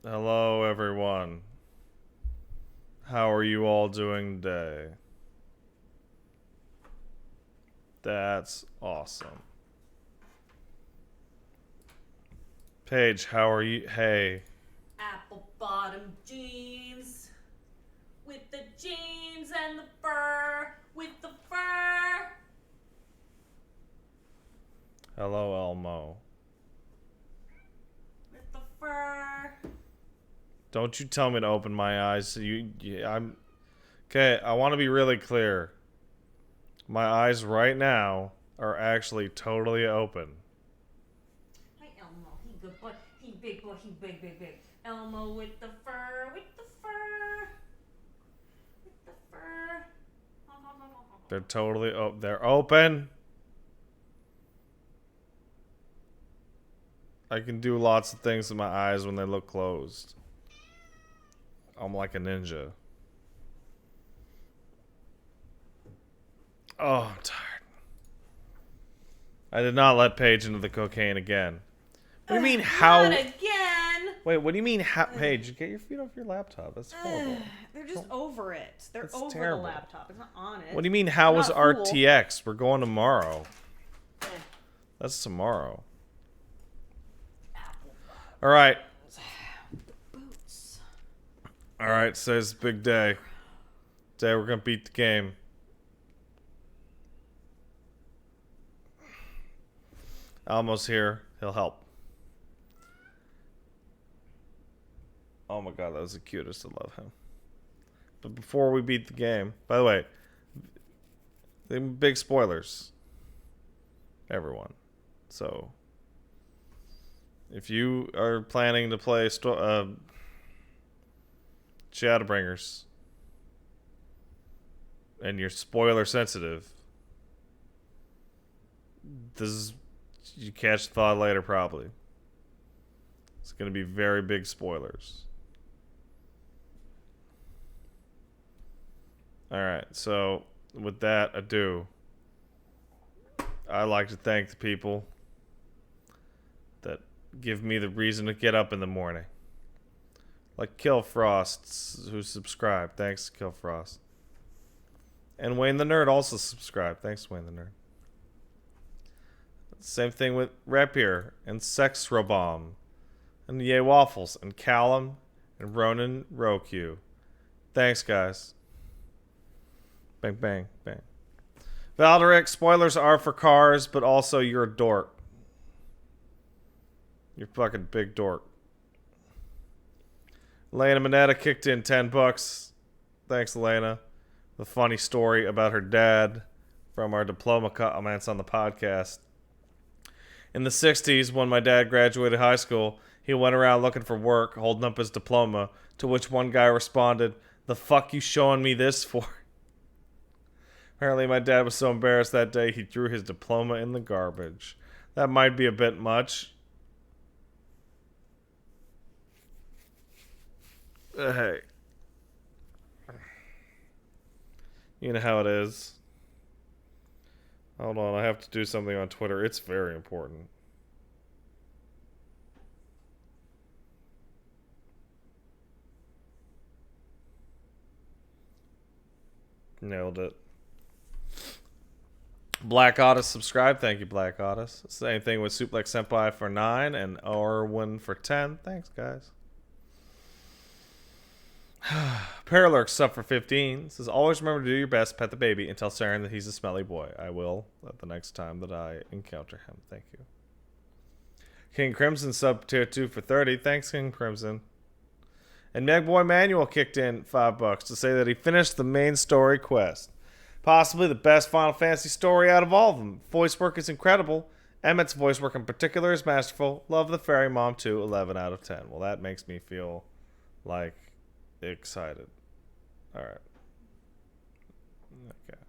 Hello, everyone. How are you all doing today? That's awesome. Paige, how are you? Hey. Apple bottom jeans with the jeans and the fur with the fur. Hello, Elmo. With the fur. Don't you tell me to open my eyes. I'm okay. I want to be really clear. My eyes right now are actually totally open. Hi Elmo, he good boy, he big boy, he big. Elmo with the fur, with the fur, with the fur. They're totally they're open. I can do lots of things with my eyes when they look closed. I'm like a ninja. Oh, I'm tired. I did not let Paige into the cocaine again. What do you mean, how? Not again. Wait, what do you mean, how? Paige, get your feet off your laptop. That's horrible. They're just over it. They're That's over terrible. the laptop. It's not on it. What do you mean, how I'm was not a fool. RTX? We're going tomorrow. Eh, That's tomorrow. apple All right. boots. All right, so it's a big day. Today we're going to beat the game. Almost here. He'll help. Oh my god, that was the cutest. I love him. But before we beat the game, by the way, the big spoilers. Everyone. So, if you are planning to play Shadowbringers and you're spoiler sensitive, this is you catch the thought later probably. It's going to be very big spoilers. All right, so with that ado, I'd like to thank the people that give me the reason to get up in the morning. Like Kill Frost, who subscribed. Thanks, Kill Frost. And Wayne the Nerd also subscribed. Thanks, Wayne the Nerd. Same thing with Rapier and Sex Robom and Yay Waffles and Callum and Ronan Roku. Thanks, guys. Bang, bang, bang. Valderic, spoilers are for cars, but also you're a dork. You're fucking big dork. Elena Minetta kicked in $10. Thanks, Elena. The funny story about her dad from our diploma comments on the podcast. In the 60s, when my dad graduated high school, he went around looking for work, holding up his diploma, to which one guy responded, "The fuck you showing me this for?" Apparently, my dad was so embarrassed that day he threw his diploma in the garbage. That might be a bit much. Hey. You know how it is. Hold on, I have to do something on Twitter. It's very important. Nailed it. Black Otis subscribe. Thank you, Black Otis. Same thing with Suplex Senpai for 9 and Orwin for 10. Thanks, guys. Paralurk sub for 15. Says, always remember to do your best, pet the baby, and tell Saren that he's a smelly boy. I will at the next time that I encounter him. Thank you. King Crimson sub tier 2 for 30. Thanks, King Crimson. And Megboy Manuel kicked in $5 to say that he finished the main story quest. Possibly the best Final Fantasy story out of all of them. Voice work is incredible. Emmett's voice work in particular is masterful. Love the Fairy Mom too. 11 out of 10. Well, that makes me feel like excited. All right. Okay.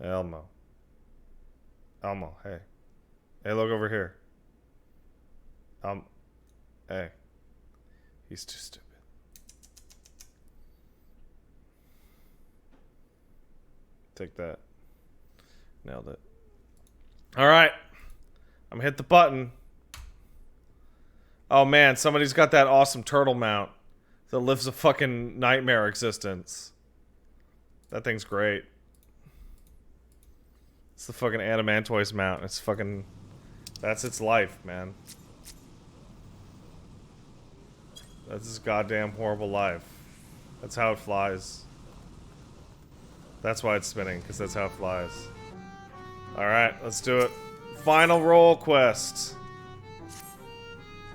Elmo. Elmo, hey. Hey, look over here. Hey. He's too stupid. Take that. Nailed it. Alright. I'm gonna hit the button. Oh man, somebody's got that awesome turtle mount that lives a fucking nightmare existence. That thing's great. It's the fucking Adamantoise mount. It's fucking... That's its life, man. That's its goddamn horrible life. That's how it flies. That's why it's spinning, because that's how it flies. Alright, let's do it. Final roll quest.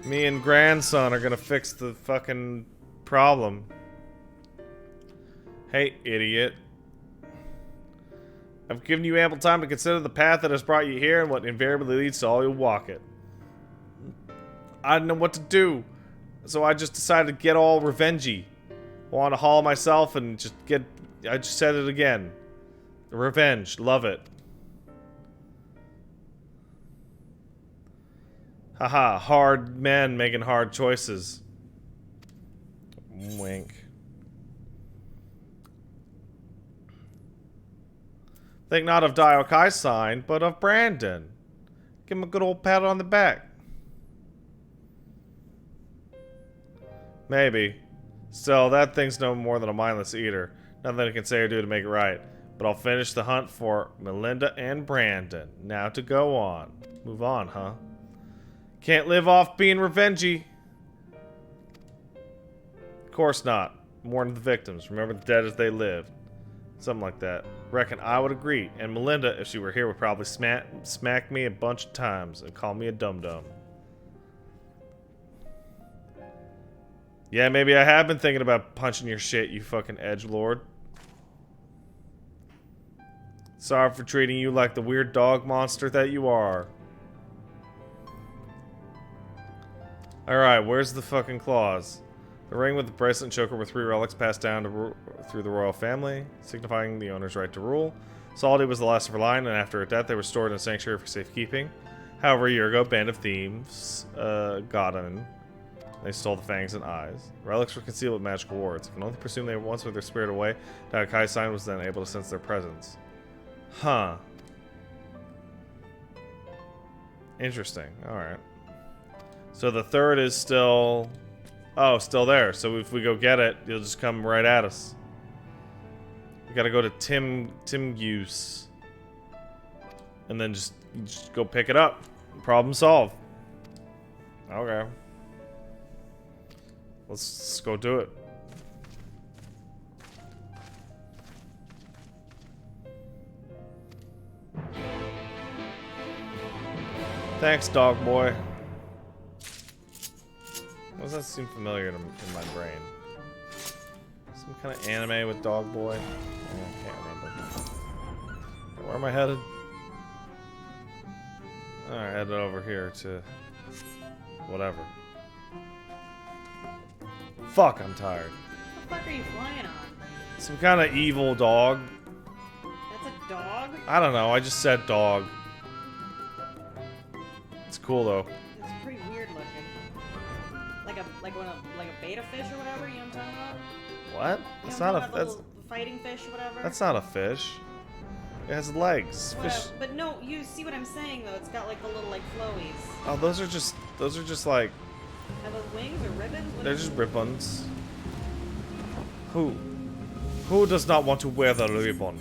Me and grandson are gonna fix the fucking problem. Hey, idiot. I've given you ample time to consider the path that has brought you here and what invariably leads to all you'll walk it. I didn't know what to do, so I just decided to get all revengey. I want to haul myself and just get... I just said it again. Revenge. Love it. Haha, hard men making hard choices. Wink. Think not of Diokai's sign, but of Brandon. Give him a good old pat on the back. Maybe. Still, that thing's no more than a mindless eater. Nothing I can say or do to make it right. But I'll finish the hunt for Melinda and Brandon. Now to go on. Move on, huh? Can't live off being revengey. Of course not. Mourn the victims. Remember the dead as they lived. Something like that. Reckon I would agree. And Melinda, if she were here, would probably smack me a bunch of times and call me a dum-dum. Yeah, maybe I have been thinking about punching your shit, you fucking edgelord. Sorry for treating you like the weird dog monster that you are. Alright, where's the fucking claws? The ring with the bracelet and choker were 3 relics passed down through the royal family, signifying the owner's right to rule. Solity was the last of her line, and after her death they were stored in a sanctuary for safekeeping. However, a year ago, a band of thieves got in. They stole the fangs and eyes. Relics were concealed with magical wards. I can only presume they once with their spirit away, Daokai's sign was then able to sense their presence. Huh. Interesting. Alright. So the third is still... Oh, still there. So if we go get it, you'll just come right at us. We gotta go to Tim Goose. And then just go pick it up. Problem solved. Okay. Let's go do it. Thanks, dog boy. Why does that seem familiar in my brain? Some kind of anime with dog boy? I can't remember. Where am I headed? Alright, headed over here to... whatever. Fuck, I'm tired. What the fuck are you flying on? Some kind of evil dog. That's a dog? I don't know, I just said dog. It's cool though. It's pretty weird looking. Like a beta fish or whatever, you know what I'm talking about? What? You That's know not what a... I'm talking about, the little fighting fish or whatever? That's not a fish. It has legs. Whatever. Fish... But no, you see what I'm saying though, it's got like the little like flowies. Oh, those are just like... Are those wings or ribbons? What They're is just it? ribbons. Who does not want to wear the ribbon?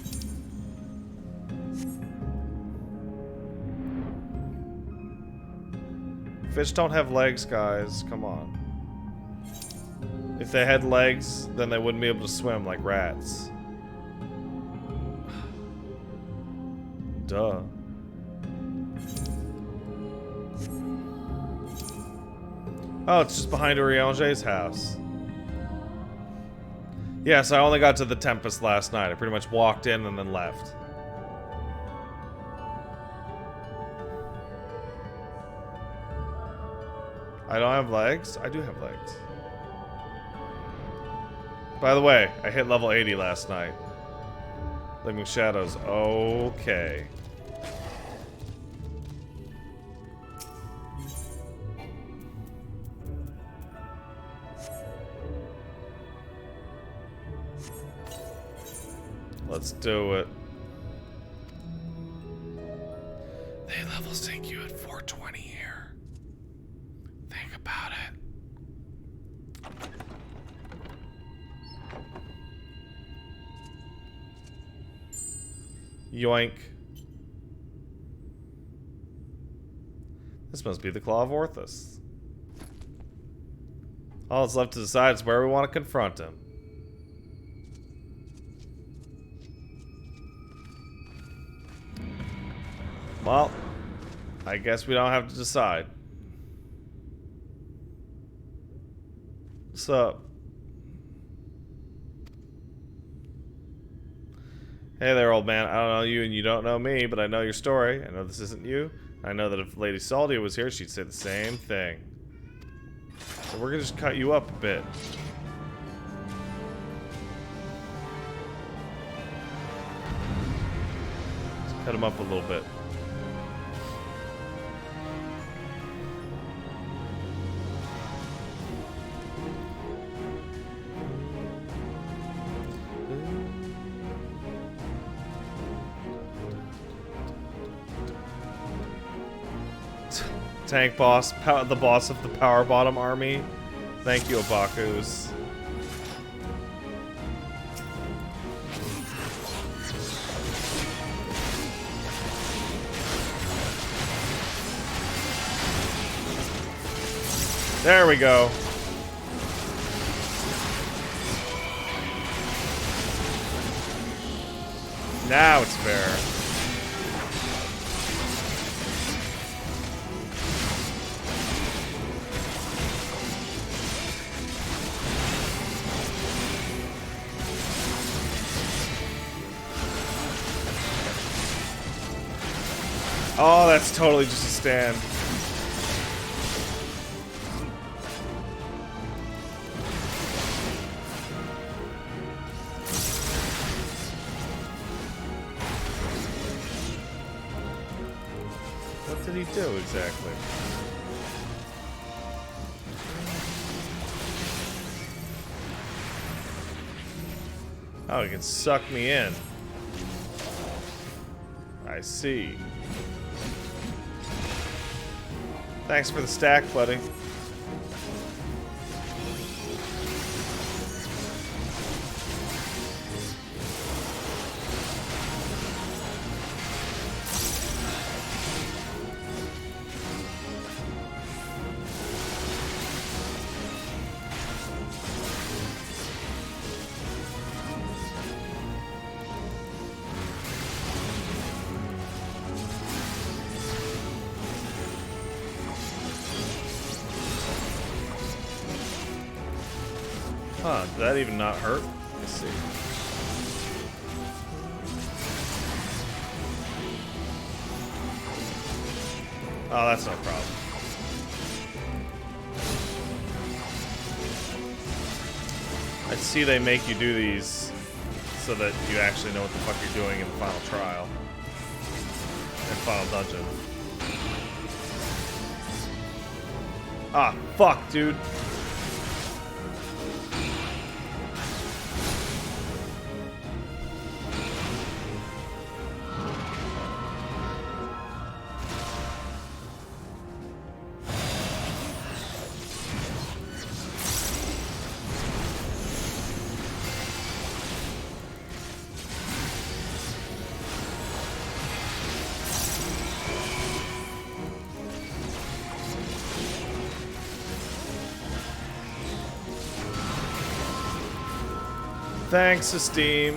Fish don't have legs, guys. Come on. If they had legs, then they wouldn't be able to swim like rats. Duh. Oh, it's just behind Uriange's house. Yes, I only got to the Tempest last night. I pretty much walked in and then left. I don't have legs? I do have legs. By the way, I hit level 80 last night. Living Shadows. Okay. Let's do it. They level sync you at 420 here. Think about it. Yoink. This must be the Claw of Orthus. All that's left to decide is where we want to confront him. Well, I guess we don't have to decide. What's up? Hey there, old man. I don't know you and you don't know me, but I know your story. I know this isn't you. I know that if Lady Saldia was here, she'd say the same thing. So we're gonna just cut you up a bit. Just cut him up a little bit. Tank boss, the boss of the power bottom army. Thank you, Abakus. There we go. Now it's fair. Oh, that's totally just a stand. What did he do exactly? Oh, he can suck me in. I see. Thanks for the stack, buddy. Huh, did that even not hurt? Let's see. Oh, that's no problem. I see they make you do these so that you actually know what the fuck you're doing in the final trial. And final dungeon. Ah, fuck, dude. Thanks, Esteem.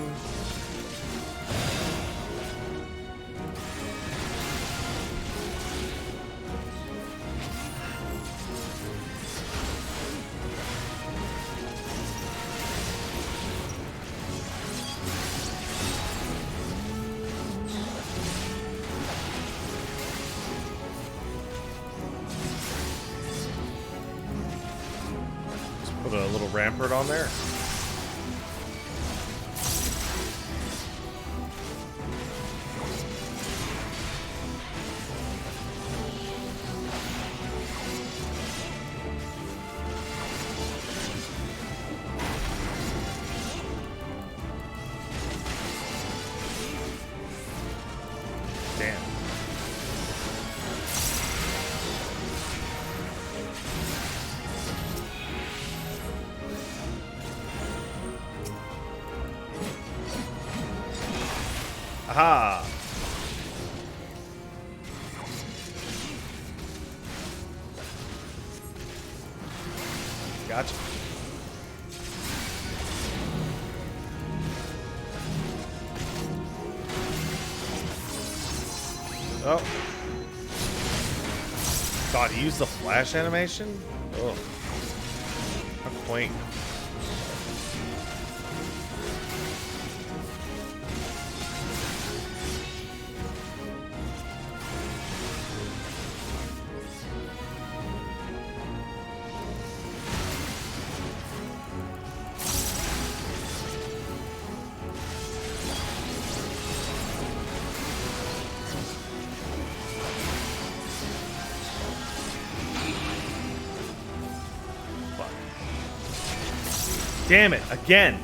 Just put a little rampart on there. Damn. Aha! Gotcha. Oh. God, he used the flash animation? Oh. How quaint. Damn it, again.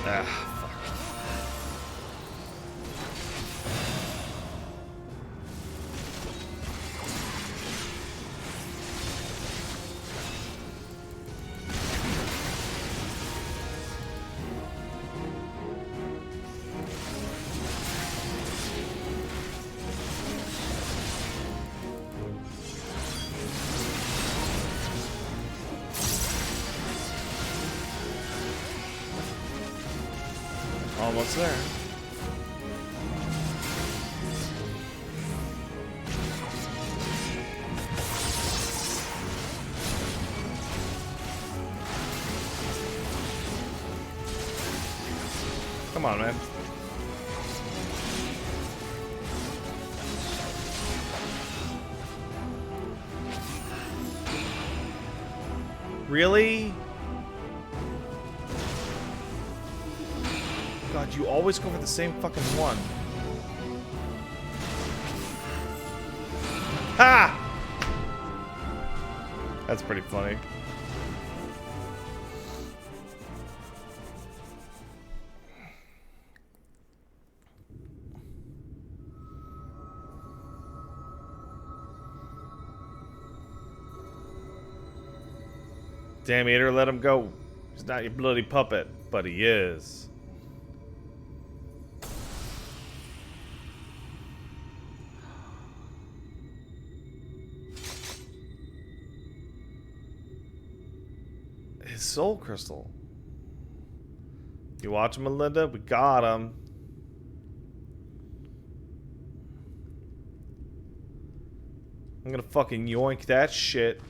Ah, fuck. Almost there. Come on, man. Really? God, you always go for the same fucking one. Ha! That's pretty funny. Damn eater, let him go. He's not your bloody puppet, but he is. His soul crystal. You watching, Melinda? We got him. I'm gonna fucking yoink that shit.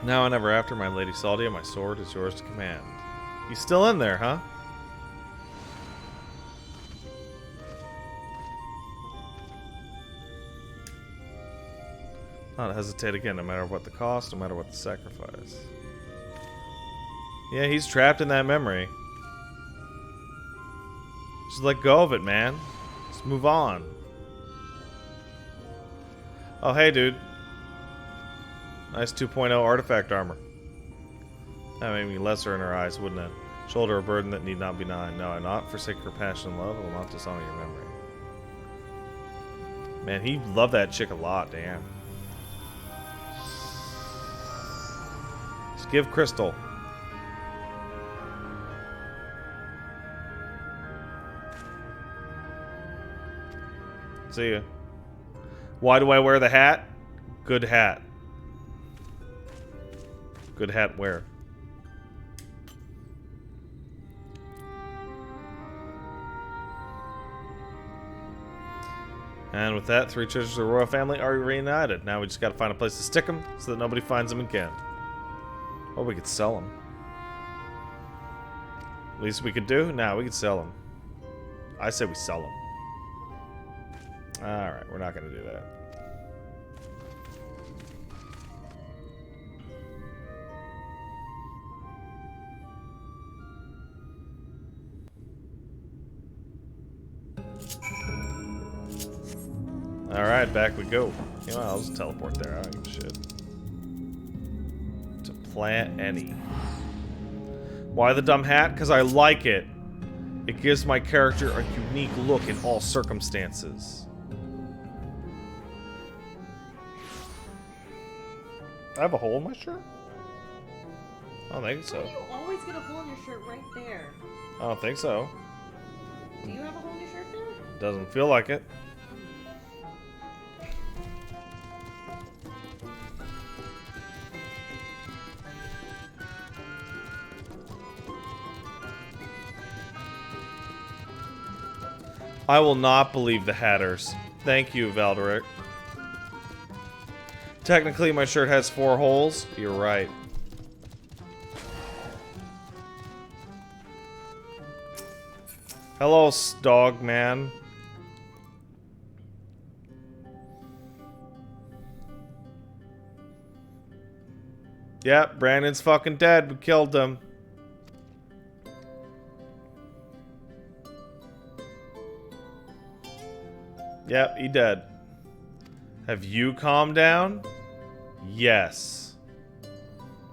Now and ever after, my lady Saldia, my sword is yours to command. You still in there, huh? Not hesitate again, no matter what the cost, no matter what the sacrifice. Yeah, he's trapped in that memory. Just let go of it, man. Just move on. Oh, hey, dude. Nice 2.0 artifact armor. That made me lesser in her eyes, wouldn't it? Shoulder a burden that need not be nigh. No, I not forsake her passion and love. I will not dishonor your memory. Man, he loved that chick a lot, damn. Just give Crystal. See ya. Why do I wear the hat? Good hat. Good hat wear. And with that, 3 treasures of the royal family are reunited. Now we just gotta find a place to stick them so that nobody finds them again. Or we could sell them. Least we could do? Nah, we could sell them. I say we sell them. Alright, we're not gonna do that. Alright, back we go. You know, I'll just teleport there. I don't give a shit. To plant any. Why the dumb hat? Because I like it. It gives my character a unique look in all circumstances. I have a hole in my shirt? I don't think so. You always get a hole in your shirt right there. I don't think so. Do you have a hole in your shirt there? Doesn't feel like it. I will not believe the Hatters. Thank you, Valderic. Technically, my shirt has 4 holes. You're right. Hello, dog man. Yep, Brandon's fucking dead. We killed him. Yep, he dead. Have you calmed down? Yes.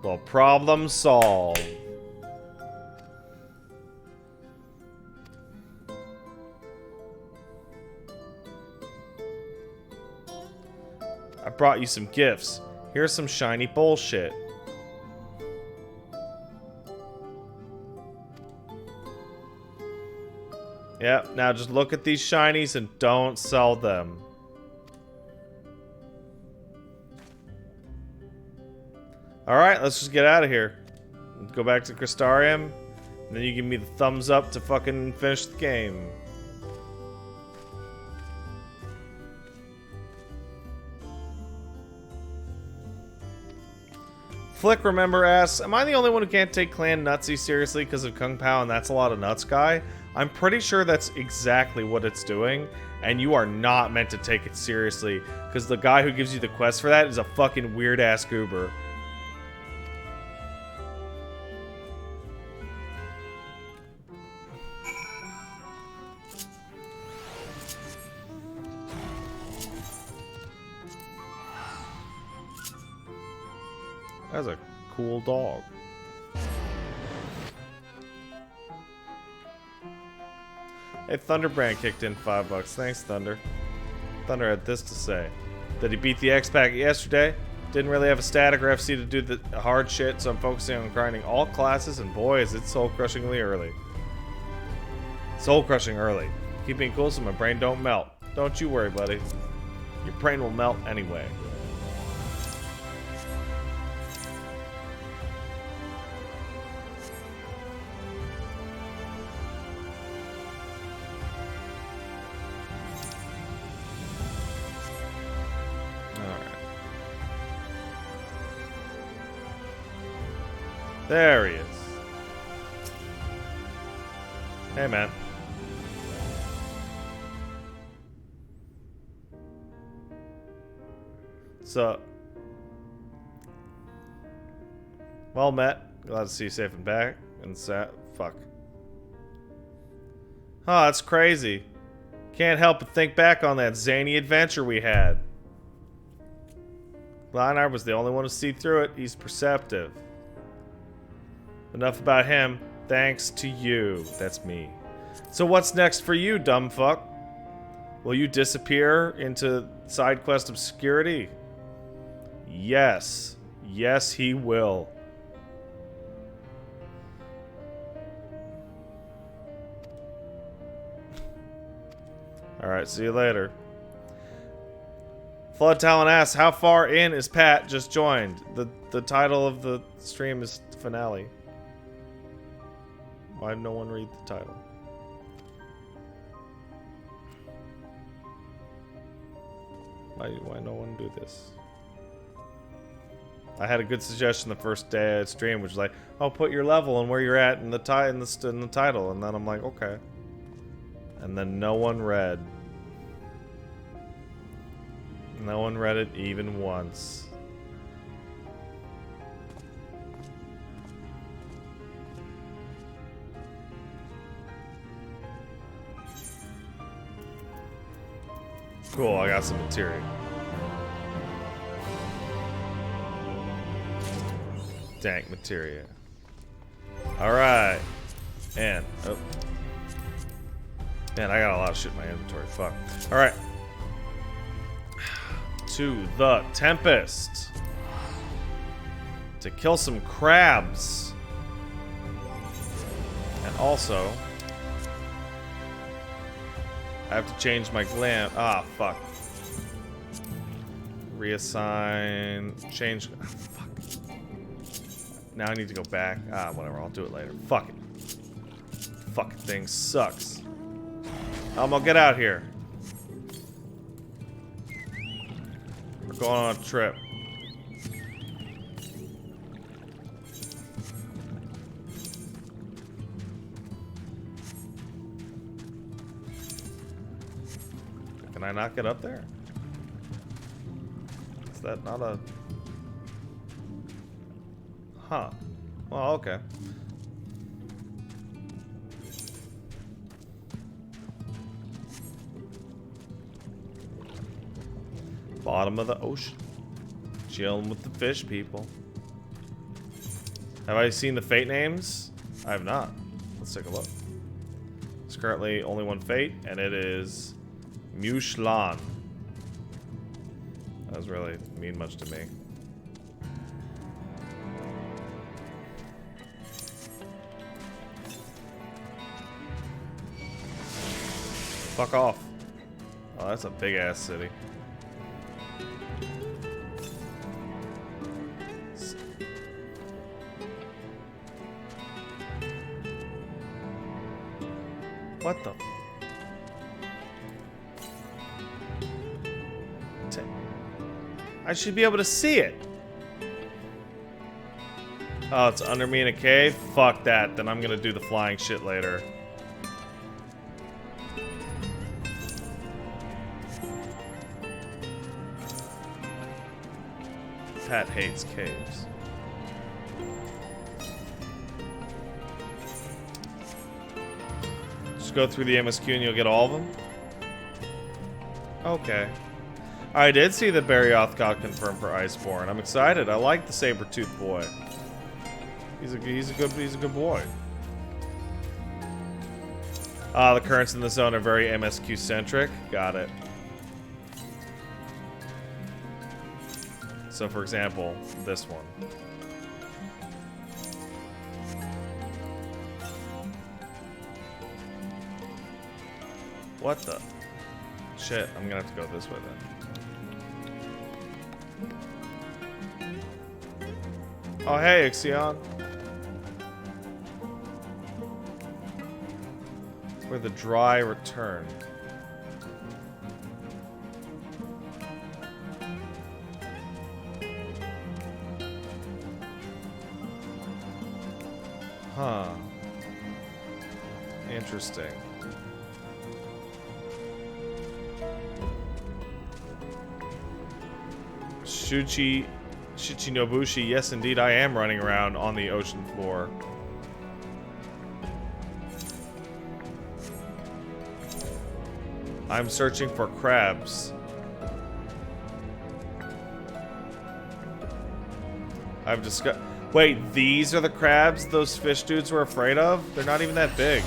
Well, problem solved. I brought you some gifts. Here's some shiny bullshit. Yep, now just look at these shinies and don't sell them. Alright, let's just get out of here. Go back to Crystarium, and then you give me the thumbs up to fucking finish the game. Flick, remember, asks, am I the only one who can't take Clan Nutsy seriously because of Kung Pao and That's a Lot of Nuts guy? I'm pretty sure that's exactly what it's doing, and you are not meant to take it seriously, because the guy who gives you the quest for that is a fucking weird-ass goober. That's a cool dog. Hey, Thunderbrand kicked in $5. Thanks, Thunder. Thunder had this to say. That he beat the X-Pack yesterday. Didn't really have a static or FC to do the hard shit, so I'm focusing on grinding all classes, and boy, is it soul-crushingly early. Soul-crushing early. Keep being cool so my brain don't melt. Don't you worry, buddy. Your brain will melt anyway. There he is. Hey, man. So, well met. Glad to see you safe and back. And fuck. Oh, that's crazy. Can't help but think back on that zany adventure we had. Linar was the only one to see through it. He's perceptive. Enough about him. Thanks to you. That's me. So what's next for you, dumb fuck? Will you disappear into side quest obscurity? Yes. Yes, he will. Alright, see you later. Flood Talon asks, how far in is Pat? Just joined. The title of the stream is Finale. Why did no one read the title? Why no one do this? I had a good suggestion the first day I streamed, which was like, "Oh, put your level and where you're at in the title," and then I'm like, "Okay." And then no one read. No one read it even once. Cool, I got some material. Dank materia. Alright. And, oh. Man, I got a lot of shit in my inventory. Fuck. Alright. To the Tempest. To kill some crabs. And also, I have to change my glam. Ah, fuck. Reassign. Change. Ah, fuck. Now I need to go back. Ah, whatever. I'll do it later. Fuck it. Fucking thing sucks. Elmo, get out here. We're going on a trip. Can I not get up there? Is that not a... Huh. Well, okay. Bottom of the ocean. Chilling with the fish people. Have I seen the fate names? I have not. Let's take a look. There's currently only one fate, and it is Mushlan. That doesn't really mean much to me. Fuck off. Oh, that's a big ass city. What the? I should be able to see it. Oh, it's under me in a cave? Fuck that. Then I'm gonna do the flying shit later. Pat hates caves. Just go through the MSQ and you'll get all of them? Okay. I did see that Barrioth got confirmed for Iceborne. I'm excited. I like the saber-toothed boy. He's a good boy. The currents in the zone are very MSQ centric. Got it. So, for example, this one. What the? Shit, I'm gonna have to go this way then. Oh, hey, Ixion. Where the dry return. Huh. Interesting. Shichinobushi, yes indeed I am running around on the ocean floor. I'm searching for crabs. I've discovered... Wait, these are the crabs those fish dudes were afraid of? They're not even that big.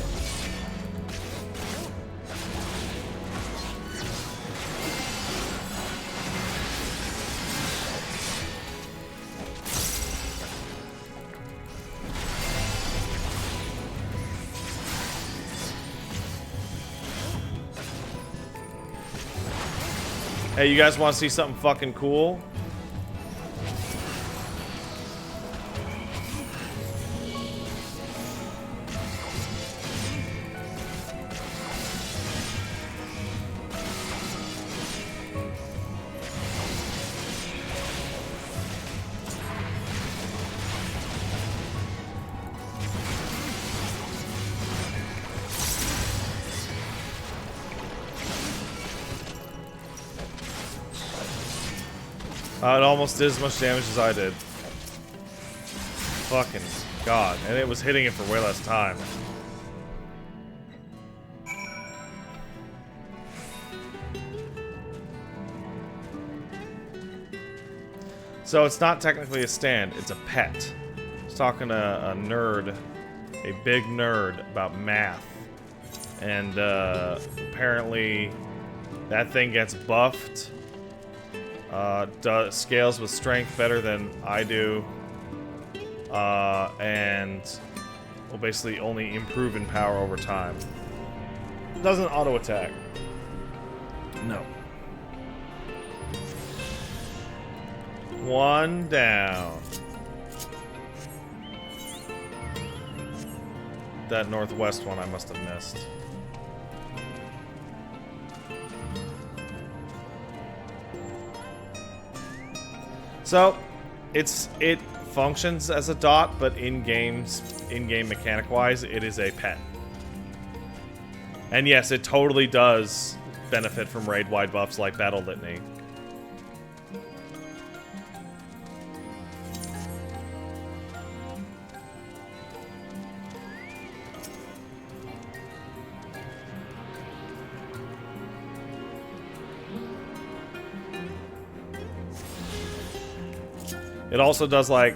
Hey, you guys want to see something fucking cool? It almost did as much damage as I did. Fucking god. And it was hitting it for way less time. So it's not technically a stand, it's a pet. I was talking to a nerd, a big nerd, about math. And apparently that thing gets buffed. Scales with strength better than I do. And will basically only improve in power over time. Doesn't auto attack. No. One down. That northwest one I must have missed. So, it functions as a dot, but in-game mechanic-wise, it is a pet. And yes, it totally does benefit from raid-wide buffs like Battle Litany. It also does like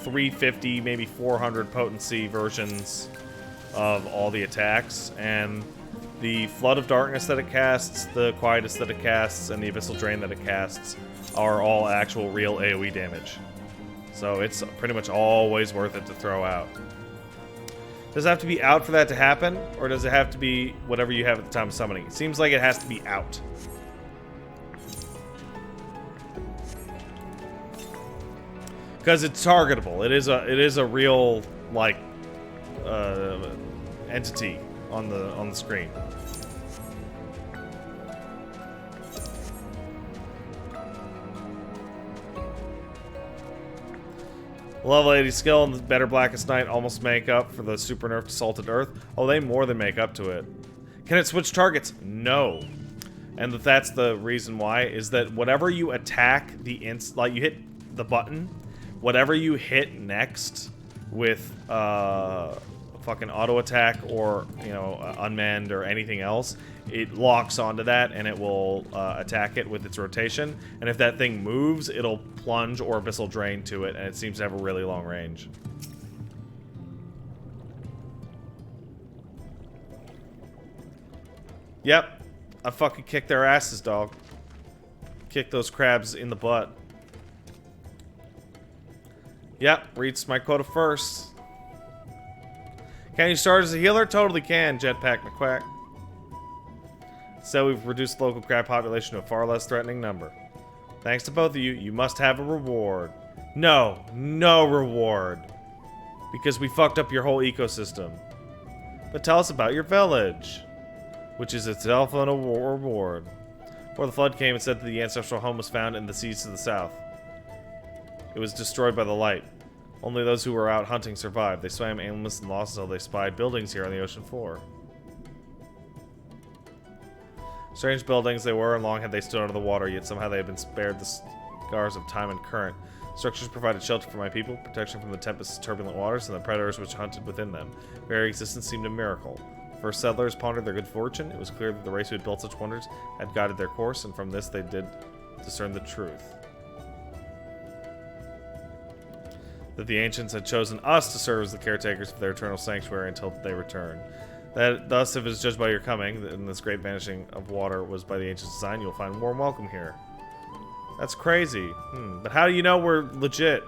350, maybe 400 potency versions of all the attacks, and the Flood of Darkness that it casts, the Quietus that it casts, and the Abyssal Drain that it casts are all actual real AoE damage. So it's pretty much always worth it to throw out. Does it have to be out for that to happen, or does it have to be whatever you have at the time of summoning? It seems like it has to be out. Because it's targetable. It is a real like entity on the screen. Level 80 skill and the better Blackest Night almost make up for the super nerfed Salted Earth. Oh, they more than make up to it. Can it switch targets? No. And that's the reason why, is that whatever you attack like you hit the button, whatever you hit next with fucking auto attack or, you know, unmanned or anything else, it locks onto that and it will attack it with its rotation. And if that thing moves, it'll plunge or Abyssal Drain to it, and it seems to have a really long range. Yep. I fucking kicked their asses, dog. Kick those crabs in the butt. Yep, reached my quota first. Can you start as a healer? Totally can, Jetpack McQuack. So we've reduced the local crab population to a far less threatening number. Thanks to both of you, you must have a reward. No, no reward. Because we fucked up your whole ecosystem. But tell us about your village, which is itself an reward. Before the flood came, it said that the ancestral home was found in the seas to the south. It was destroyed by the light. Only those who were out hunting survived. They swam aimless and lost until they spied buildings here on the ocean floor. Strange buildings they were, and long had they stood under the water, yet somehow they had been spared the scars of time and current. Structures provided shelter for my people, protection from the tempest's turbulent waters, and the predators which hunted within them. Very existence seemed a miracle. First settlers pondered their good fortune. It was clear that the race who had built such wonders had guided their course, and from this they did discern the truth. That the ancients had chosen us to serve as the caretakers for their eternal sanctuary until they return. That thus, if it is judged by your coming, and this great vanishing of water was by the ancients' design, you'll find warm welcome here. That's crazy. But how do you know we're legit?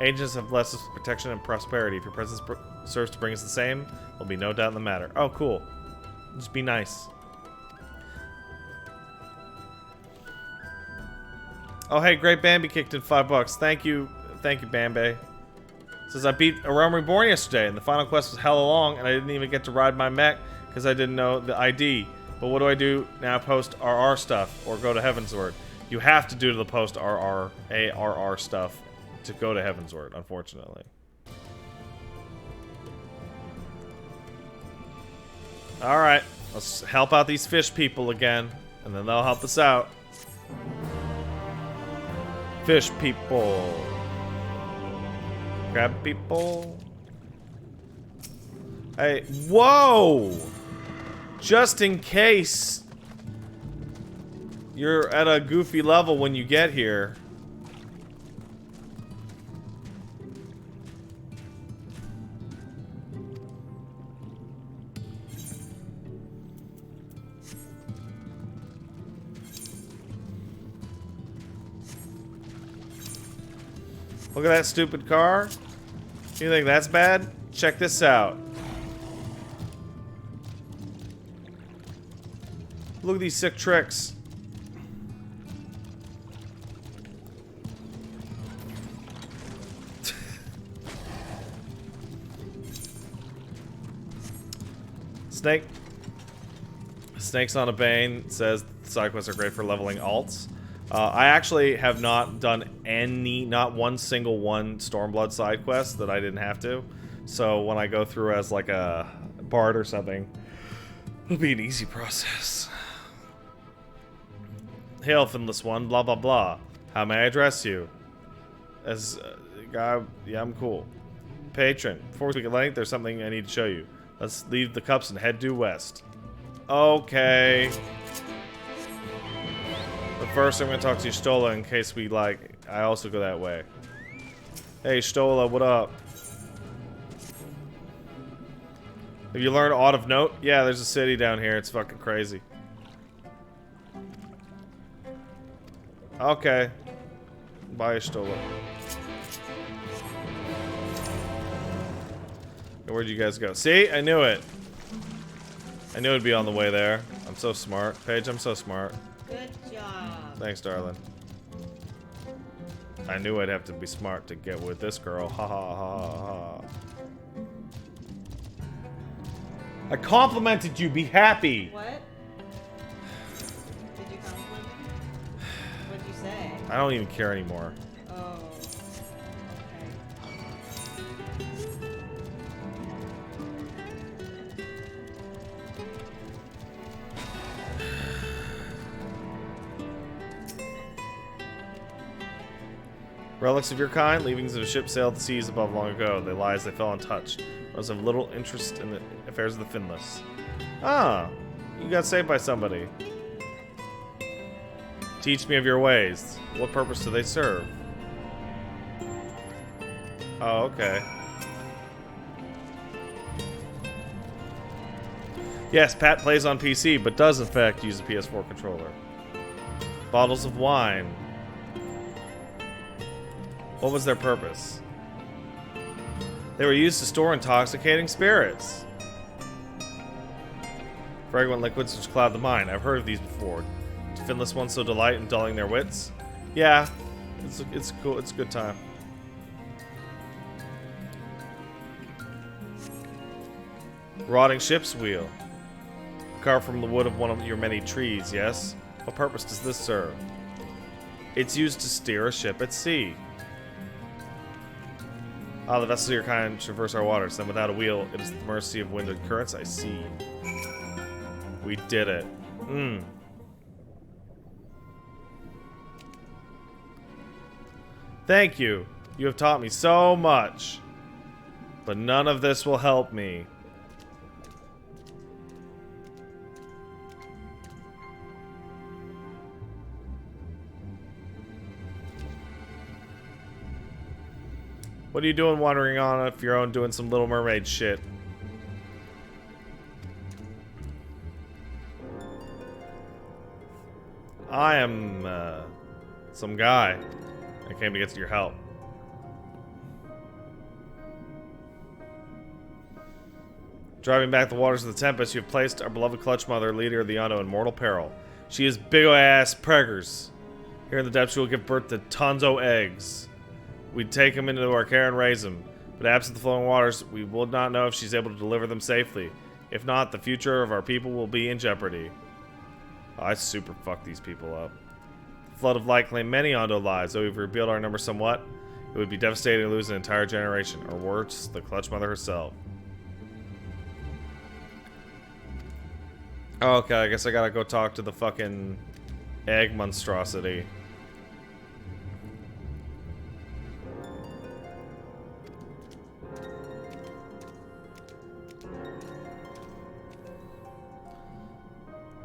Ancients have blessed us with protection and prosperity. If your presence serves to bring us the same, there'll be no doubt in the matter. Oh, cool. Just be nice. Oh, hey, Great Bambi kicked in $5. Thank you. Thank you, Bambi. Says, I beat A Realm Reborn yesterday, and the final quest was hella long, and I didn't even get to ride my mech because I didn't know the ID. But what do I do now? Post RR stuff or go to Heavensward? You have to do the post ARR stuff to go to Heavensward, unfortunately. Alright, let's help out these fish people again, and then they'll help us out. Fish people. Crab people. Hey, whoa! Just in case you're at a goofy level when you get here. Look at that stupid car. You think that's bad? Check this out. Look at these sick tricks. Snake. Snake's on a Bane says side quests are great for leveling alts. I actually have not done not one single Stormblood side quest that I didn't have to. So when I go through as like a bard or something, it'll be an easy process. Hail, Finless One, blah blah blah. How may I address you? As guy, yeah, I'm cool. Patron, before we speak at length, there's something I need to show you. Let's leave the cups and head due west. Okay. But first, I'm gonna talk to you, Stola, in case we I also go that way. Hey, Stola, what up? Have you learned aught of note? Yeah, there's a city down here. It's fucking crazy. Okay. Bye, Stola. Where'd you guys go? See? I knew it. I knew it'd be on the way there. I'm so smart. Paige, I'm so smart. Good job. Thanks, darling. I knew I'd have to be smart to get with this girl. Ha ha ha ha. I complimented you. Be happy. What? Did you compliment me? What'd you say? I don't even care anymore. Oh. Relics of your kind, leavings of a ship sailed the seas above long ago. They lie as they fell untouched. I was of little interest in the affairs of the Finless. Ah, you got saved by somebody. Teach me of your ways. What purpose do they serve? Oh, okay. Yes, Pat plays on PC, but does in fact use a PS4 controller. Bottles of wine. What was their purpose? They were used to store intoxicating spirits. Fragrant liquids which cloud the mind. I've heard of these before. Do Finless ones so delight in dulling their wits? Yeah, it's cool. It's a good time. Rotting ship's wheel. Carved from the wood of one of your many trees, yes? What purpose does this serve? It's used to steer a ship at sea. Ah, the vessels of your kind traverse our waters. Then without a wheel, it is the mercy of wind and currents. I see. We did it. Thank you. You have taught me so much. But none of this will help me. What are you doing wandering on if your own doing some Little Mermaid shit? I am, some guy. I came to get your help. Driving back the waters of the Tempest, you have placed our beloved Clutch Mother, leader of the Yano, in mortal peril. She is big-ass preggers. Here in the depths, she will give birth to tons of eggs. We'd take them into our care and raise them, but absent the flowing waters, we will not know if she's able to deliver them safely. If not, the future of our people will be in jeopardy. Oh, I super fucked these people up. The flood of light claimed many Ondo lives, though we've revealed our number somewhat. It would be devastating to lose an entire generation, or worse, the Clutch Mother herself. Oh, okay, I guess I gotta go talk to the fucking egg monstrosity.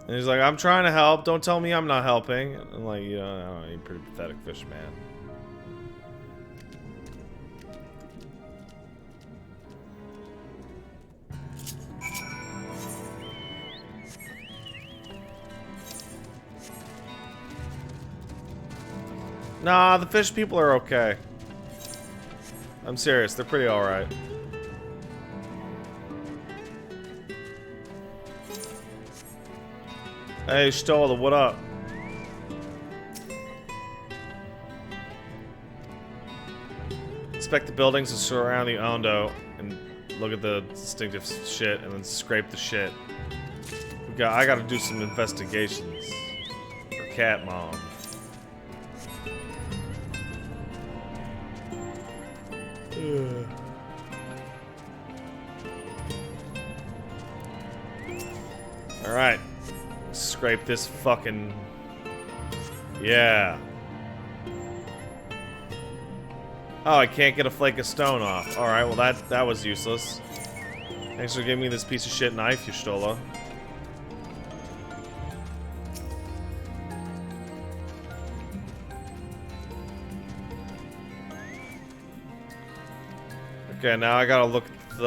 And he's like, I'm trying to help. Don't tell me I'm not helping. I'm like, you know, I don't know, you're a pretty pathetic fish, man. Nah, the fish people are okay. I'm serious, they're pretty alright. Hey, Stola, what up? Inspect the buildings that surround the Ondo and look at the distinctive shit and then scrape the shit. I gotta do some investigations. For Cat Mom. Alright. Scrape this fucking... Yeah. Oh, I can't get a flake of stone off. Alright, well that was useless. Thanks for giving me this piece of shit knife, you Stola. Okay, now I gotta look at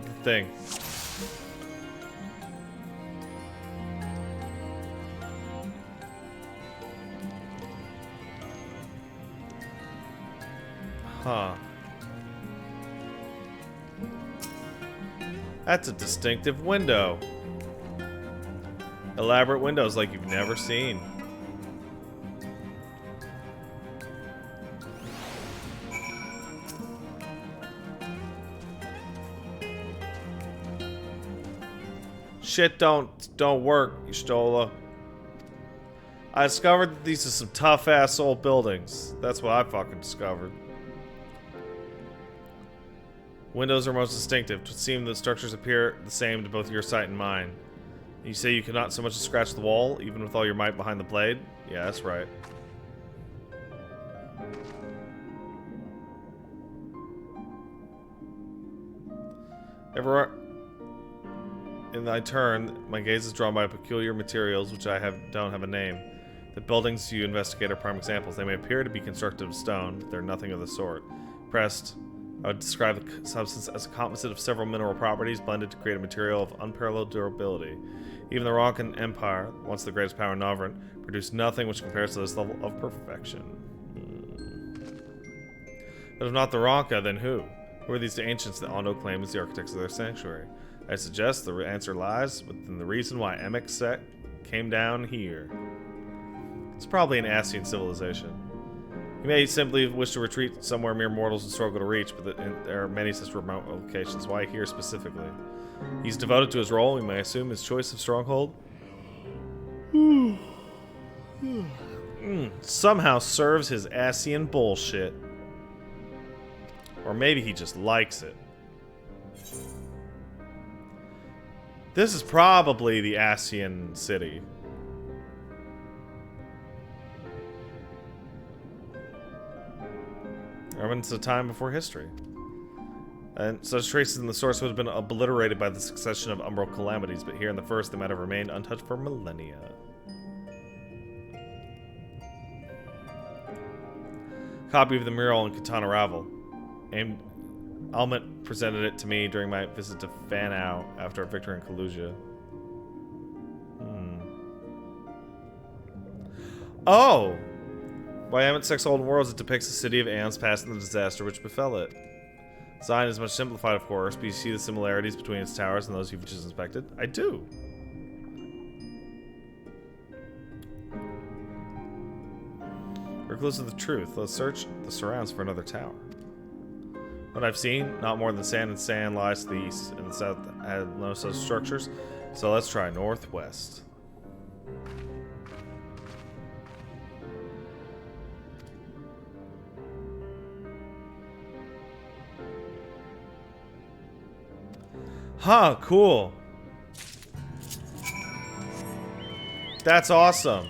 the thing. Huh. That's a distinctive window. Elaborate windows like you've never seen. Shit don't work, you Stola. I discovered that these are some tough-ass old buildings. That's what I fucking discovered. Windows are most distinctive. It would seem the structures appear the same to both your sight and mine. You say you cannot so much as scratch the wall, even with all your might behind the blade? Yeah, that's right. Everywhere in I turn, my gaze is drawn by peculiar materials which don't have a name. The buildings you investigate are prime examples. They may appear to be constructed of stone, but they're nothing of the sort. Pressed, I would describe the substance as a composite of several mineral properties blended to create a material of unparalleled durability. Even the Ronkan Empire, once the greatest power in Novran, produced nothing which compares to this level of perfection. But if not the Ronka, then who? Who are these ancients that Ondo claim as the architects of their sanctuary? I suggest the answer lies within the reason why Emek Set came down here. It's probably an Ascian civilization. He may simply wish to retreat somewhere mere mortals would struggle to reach, but there are many such remote locations. Why here specifically? He's devoted to his role, we may assume his choice of stronghold somehow serves his Ascian bullshit. Or maybe he just likes it. This is probably the Ascian city. Remnants of time before history. And such traces in the source would have been obliterated by the succession of umbral calamities, but here in the first they might have remained untouched for millennia. Copy of the mural in Katana Ravel. Almet presented it to me during my visit to Fanau after a victory in Kalusia. Oh! By Amit's Six Old Worlds, it depicts the city of Aeons past and the disaster which befell it. Design is much simplified, of course, but you see the similarities between its towers and those you've just inspected? I do. We're close to the truth. Let's search the surrounds for another tower. What I've seen, not more than sand lies to the east, and the south had no such structures. So let's try northwest. Huh, cool. That's awesome.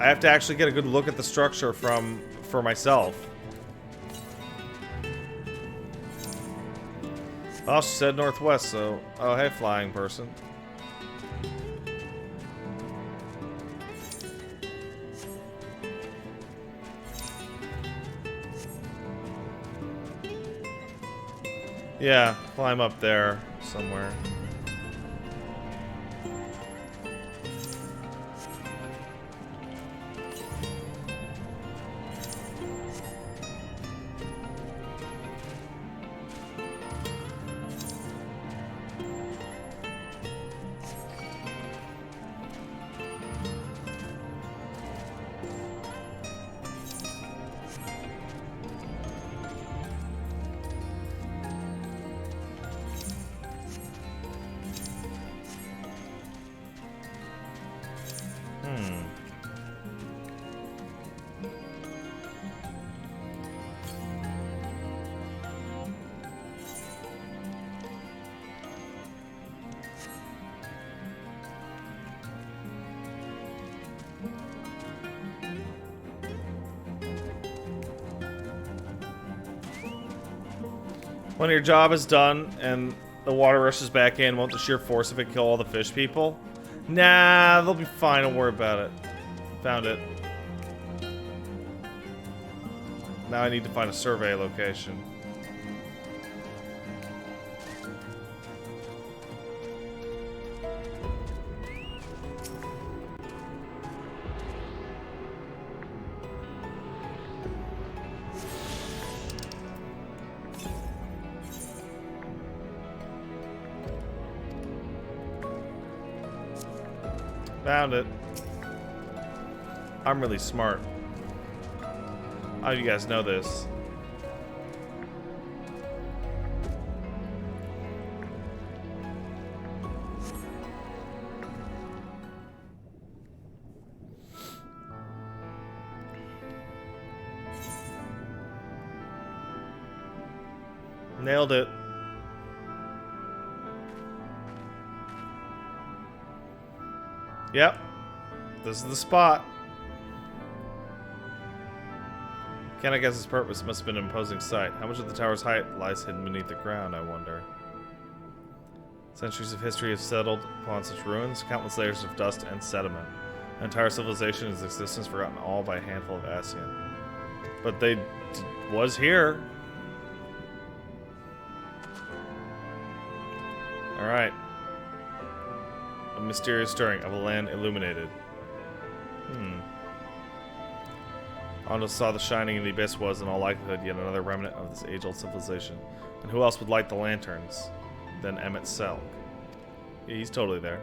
I have to actually get a good look at the structure from for myself. Oh, she said northwest, so... Oh, hey, flying person. Yeah, climb up there somewhere. When your job is done and the water rushes back in, won't the sheer force of it kill all the fish people? Nah, they'll be fine. Don't worry about it. Found it. Now I need to find a survey location. Found it. I'm really smart. How do you guys know this? Nailed it. Yep. This is the spot. Can't I guess its purpose must have been an imposing sight. How much of the tower's height lies hidden beneath the ground, I wonder. Centuries of history have settled upon such ruins, countless layers of dust and sediment. An entire civilization is existence forgotten all by a handful of Ascian. But they was here. Alright. A mysterious stirring of a land illuminated. Ando saw the shining in the abyss was, in all likelihood, yet another remnant of this age-old civilization. And who else would light the lanterns than Emmett Selk? Yeah, he's totally there.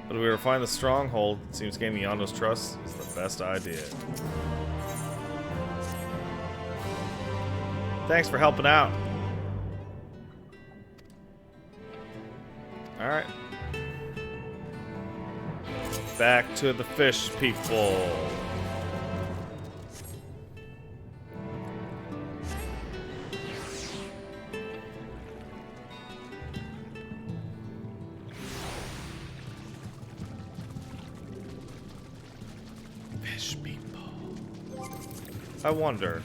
But if we were to find the stronghold, it seems gaining Yondo's trust is the best idea. Thanks for helping out. Alright. Back to the fish people. Fish people. I wonder.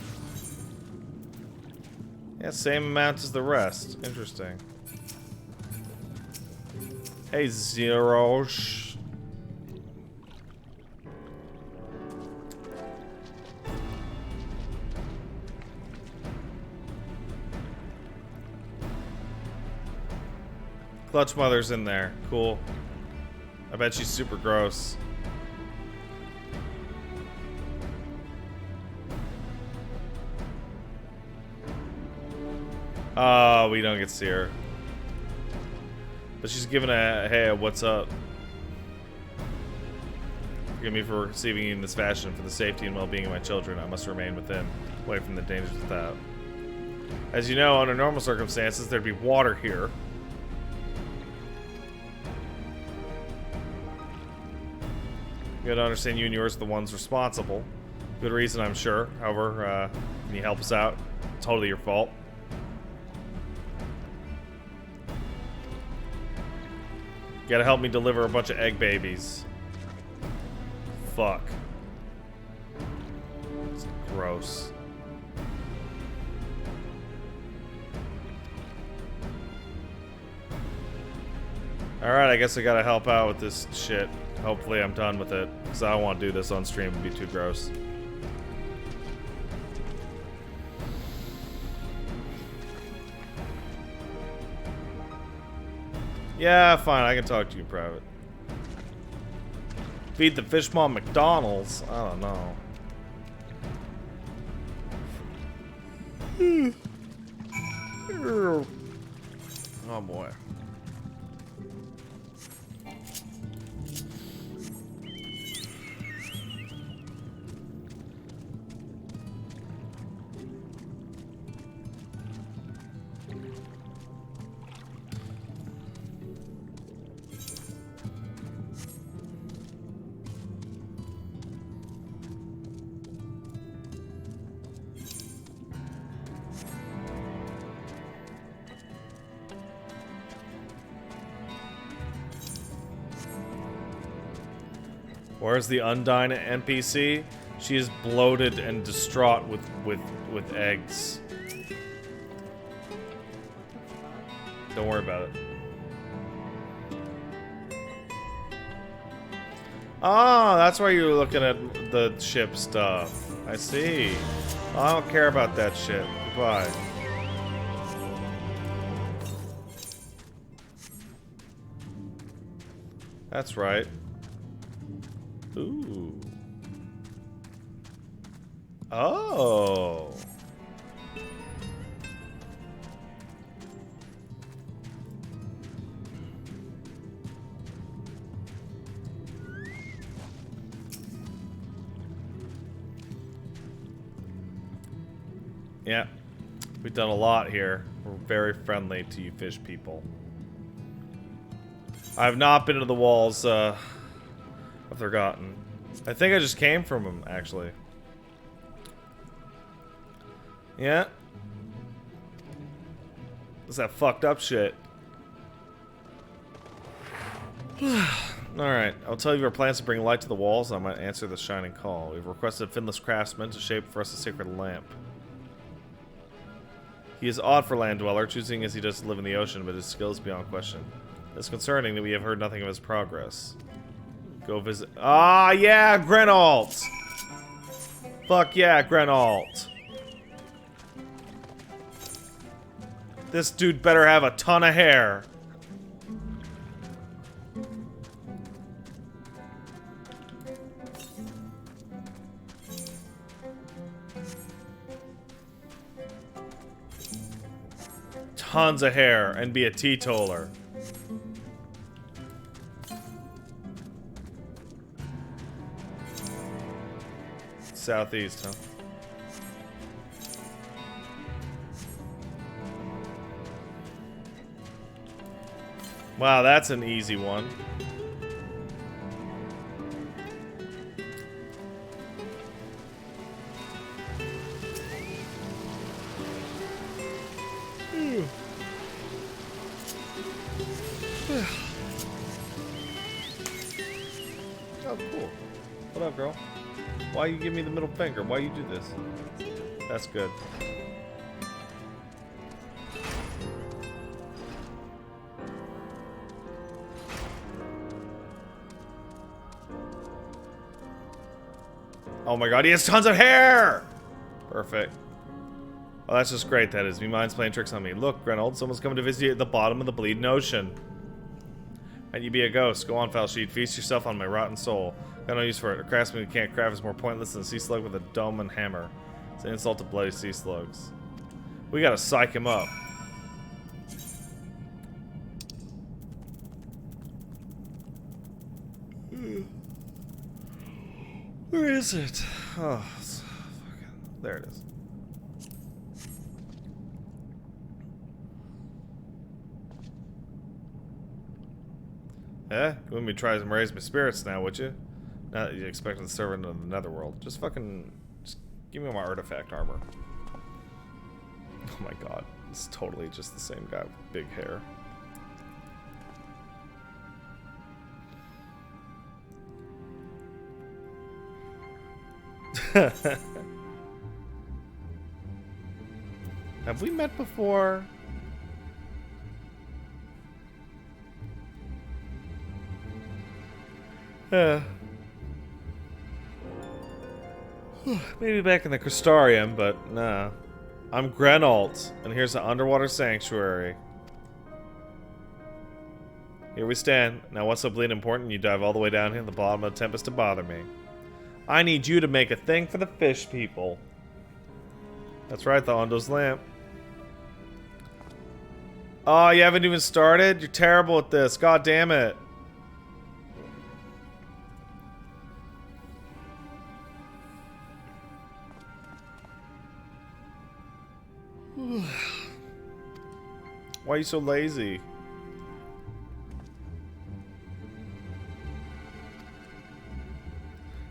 Yeah, same amount as the rest. Interesting. Hey, Zerosh. Clutch Mother's in there. Cool. I bet she's super gross. Oh, we don't get to see her. But she's giving a, hey, what's up? Forgive me for receiving you in this fashion. For the safety and well-being of my children, I must remain within, away from the dangers without. As you know, under normal circumstances, there'd be water here. You gotta understand you and yours are the ones responsible. Good reason, I'm sure. However, Can you help us out? Totally your fault. You gotta help me deliver a bunch of egg babies. Fuck. It's gross. Alright, I guess I gotta help out with this shit. Hopefully I'm done with it, because I don't want to do this on stream. It'd be too gross. Yeah, fine, I can talk to you in private. Feed the fish mom McDonald's? I don't know. Oh boy. Where's the Undyne NPC? She is bloated and distraught with eggs. Don't worry about it. Oh, that's why you were looking at the ship stuff. I see. I don't care about that shit. Goodbye. That's right. Ooh. Oh. Yeah. We've done a lot here. We're very friendly to you fish people. I have not been to the walls, I've forgotten. I think I just came from him, actually. Yeah. What's that fucked up shit? Alright, I'll tell you our plans to bring light to the walls, and I might answer the shining call. We've requested a finless craftsman to shape for us a sacred lamp. He is odd for land dweller, choosing as he does to live in the ocean, but his skill is beyond question. It's concerning that we have heard nothing of his progress. Go visit. Ah, yeah, Grenault! Fuck yeah, Grenault. This dude better have a ton of hair. Tons of hair and be a teetotaler. Southeast, huh? Wow, that's an easy one. Oh, cool. What up, girl? Why you give me the middle finger? Why you do this? That's good. Oh my god, he has tons of hair! Perfect. Oh, that's just great, that is. Me mind's playing tricks on me. Look, Grenold, someone's coming to visit you at the bottom of the bleeding ocean. And you be a ghost. Go on, foul sheet. Feast yourself on my rotten soul. Got no use for it. A craftsman who can't craft is more pointless than a sea slug with a dome and hammer. It's an insult to bloody sea slugs. We gotta psych him up. Where is it? Oh, fucking, there it is. Eh? You wouldn't be trying to raise my spirits now, would you? Not that you expect the servant of the netherworld. Just fucking... Just give me my artifact armor. Oh my god. It's totally just the same guy with big hair. Have we met before? Maybe back in the Crystarium, but nah. I'm Grenault, and here's the underwater sanctuary. Here we stand. Now what's so bleeding important? You dive all the way down here at the bottom of the Tempest to bother me. I need you to make a thing for the fish people. That's right, the Ondo's lamp. Oh, you haven't even started? You're terrible at this. God damn it. Why are you so lazy?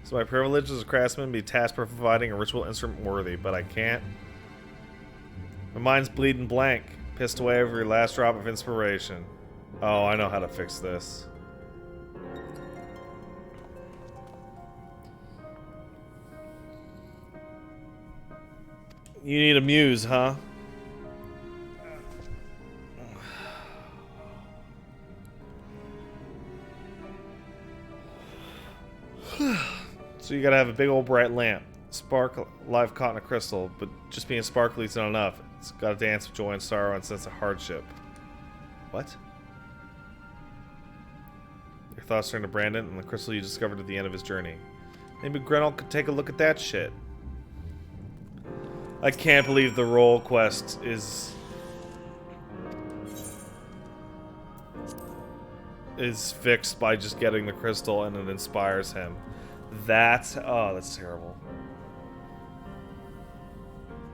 So my privilege as a craftsman be tasked for providing a ritual instrument worthy, but I can't. My mind's bleeding blank, pissed away over your last drop of inspiration. Oh, I know how to fix this. You need a muse, huh? So you gotta have a big old bright lamp. Spark live caught in a crystal, but just being sparkly is not enough. It's gotta dance with joy and sorrow and sense of hardship. What? Your thoughts turn to Brandon and the crystal you discovered at the end of his journey. Maybe Grenault could take a look at that shit. I can't believe the role quest is fixed by just getting the crystal and it inspires him. That's terrible.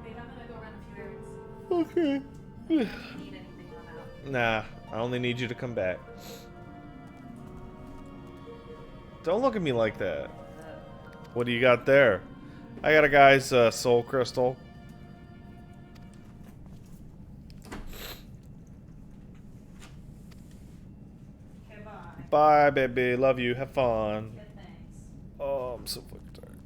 Babe, I'm gonna go run a few errands. Okay. If you need anything, I'm out. Nah, I only need you to come back. Don't look at me like that. What do you got there? I got a guy's soul crystal. Okay, bye. Bye, baby. Love you. Have fun. Good, thanks. Oh, I'm so fucking tired.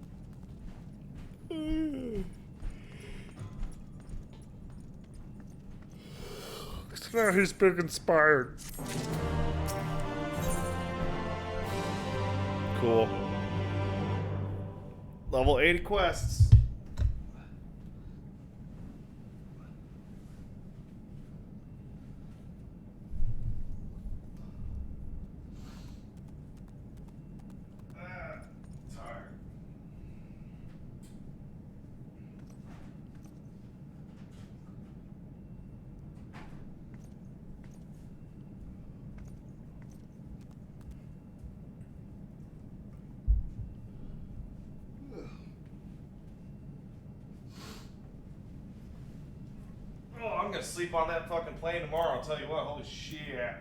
It's not who's been inspired. Cool. Level 80 quests. Tired. Oh, I'm gonna sleep on that fucking plane tomorrow, I'll tell you what, holy shit.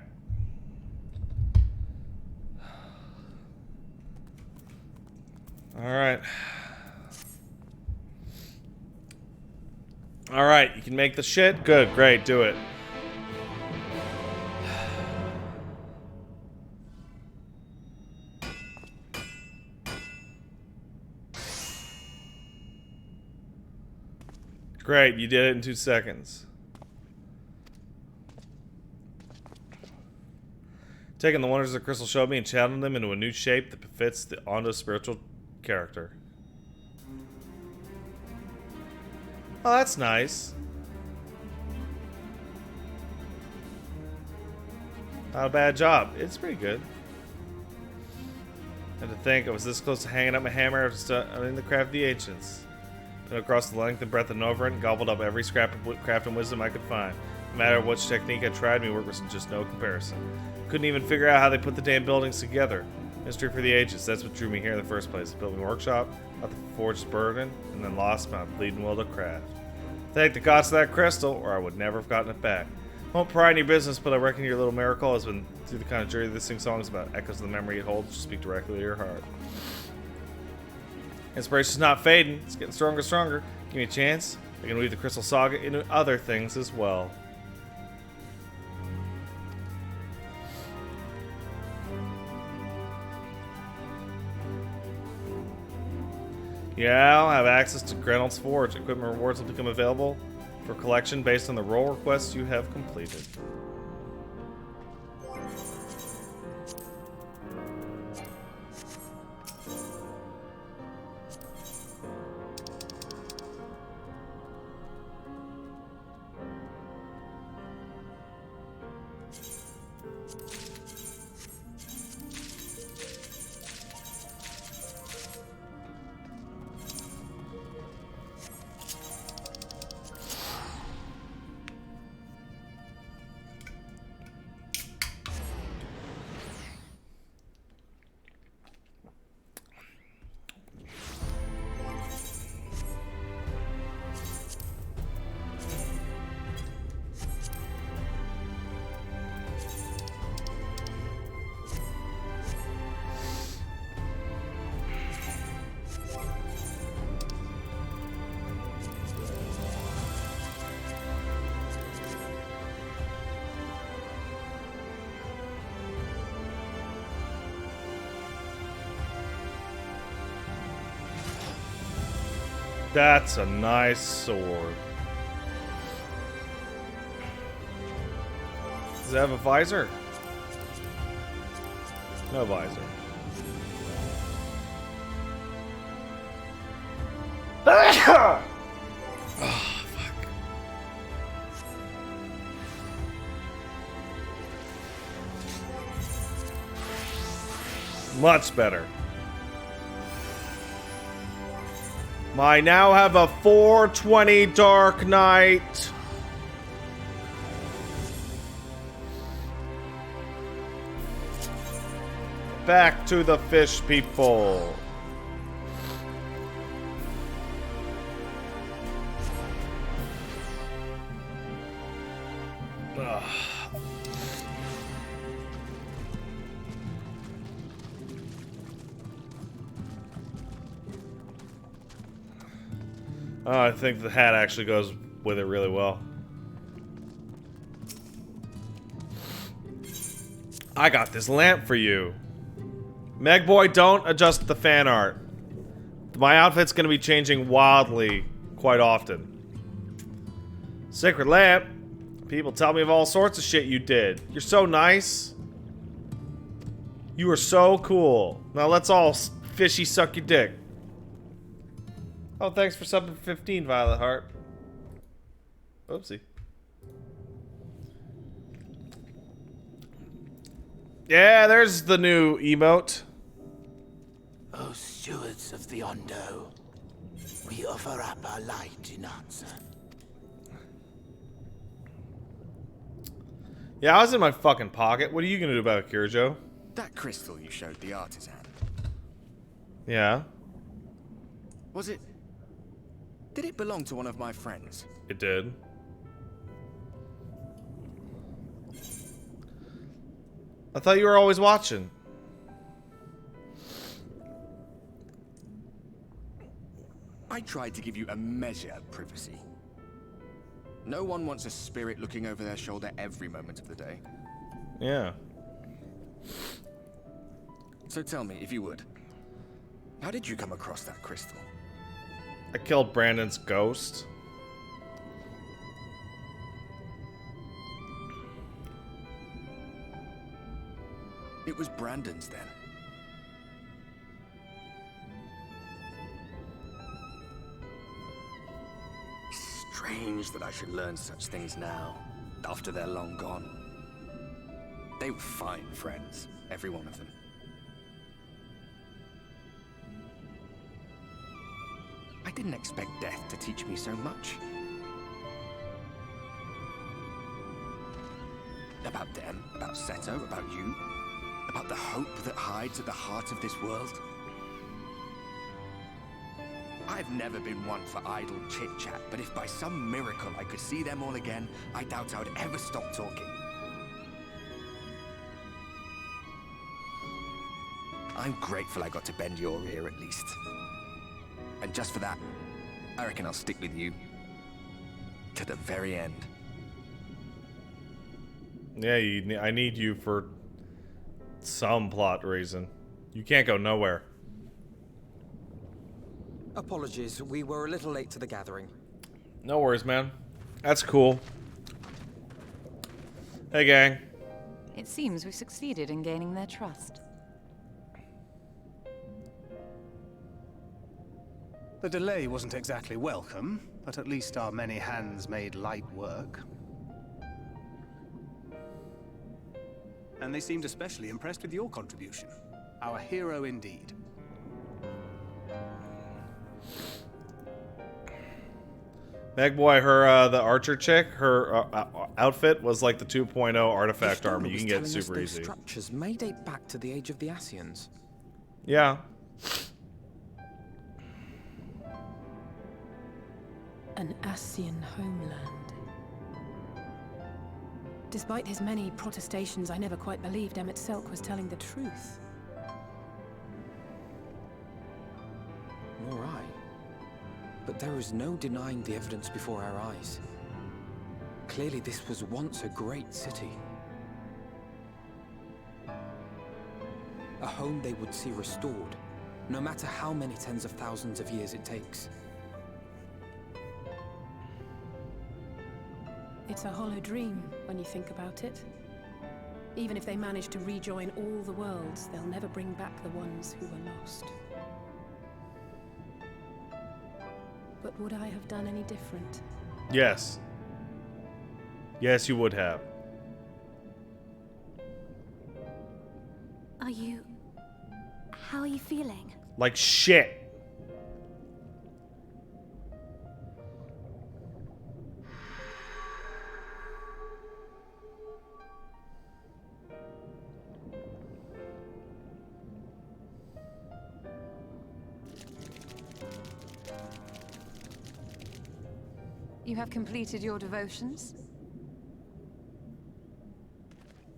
Alright. Alright, you can make the shit? Good, great, do it. Great, you did it in 2 seconds. Taking the wonders the crystal showed me and channeling them into a new shape that befits the Ondo's spiritual character. Oh, that's nice. Not a bad job. It's pretty good. And to think I was this close to hanging up my hammer in the craft of the ancients. Been across the length and breadth of Novarin, gobbled up every scrap of craft and wisdom I could find. No matter which technique I tried, my work was just no comparison. Couldn't even figure out how they put the damn buildings together. Mystery for the ages, that's what drew me here in the first place. Built my workshop, got the forged burden, and then lost my bleeding will to craft. Thank the gods of that crystal, or I would never have gotten it back. Won't pry in your business, but I reckon your little miracle has been through the kind of jury that sings songs about echoes of the memory it holds to speak directly to your heart. Inspiration's not fading, it's getting stronger and stronger. Give me a chance, I can weave the Crystal Saga into other things as well. Yeah, I'll have access to Grenald's Forge. Equipment rewards will become available for collection based on the role requests you have completed. That's a nice sword. Does it have a visor? No visor. Oh, fuck. Much better. I now have a 420 Dark Knight. Back to the fish people. Ugh. Oh, I think the hat actually goes with it really well. I got this lamp for you. Meg boy, don't adjust the fan art. My outfit's gonna be changing wildly quite often. Sacred lamp. People tell me of all sorts of shit you did. You're so nice. You are so cool. Now let's all fishy suck your dick. Oh, thanks for subbing 15, Violet Heart. Oopsie. Yeah, there's the new emote. O stewards of the Ondo, we offer up our light in answer. Yeah, I was in my fucking pocket. What are you gonna do about it, Kirijo? That crystal you showed the artisan. Yeah, Was it... Did it belong to one of my friends? it did. I thought you were always watching. I tried to give you a measure of privacy. No one wants a spirit looking over their shoulder every moment of the day. Yeah. So tell me, if you would, how did you come across that crystal? I killed Brandon's ghost. It was Brandon's then. Strange that I should learn such things now, after they're long gone. They were fine friends, every one of them. I didn't expect death to teach me so much. About them, about Seto, about you. About the hope that hides at the heart of this world. I've never been one for idle chit-chat, but if by some miracle I could see them all again, I doubt I would ever stop talking. I'm grateful I got to bend your ear at least. And just for that, I reckon I'll stick with you. To the very end. Yeah, I need you for some plot reason. You can't go nowhere. Apologies, we were a little late to the gathering. No worries, man. That's cool. Hey, gang. It seems we've succeeded in gaining their trust. The delay wasn't exactly welcome, but at least our many hands made light work. And they seemed especially impressed with your contribution. Our hero indeed. Meg Boy, her the archer chick, her outfit was like the 2.0 artifact armor. You can get super easy. Structures may date back to the age of the Ascians. Yeah. An Ascian homeland. Despite his many protestations, I never quite believed Emmett Selk was telling the truth. Nor I. But there is no denying the evidence before our eyes. Clearly this was once a great city. A home they would see restored, no matter how many tens of thousands of years it takes. It's a hollow dream when you think about it. Even if they manage to rejoin all the worlds, they'll never bring back the ones who were lost. But would I have done any different? Yes. Yes, you would have. How are you feeling? Like shit. You have completed your devotions?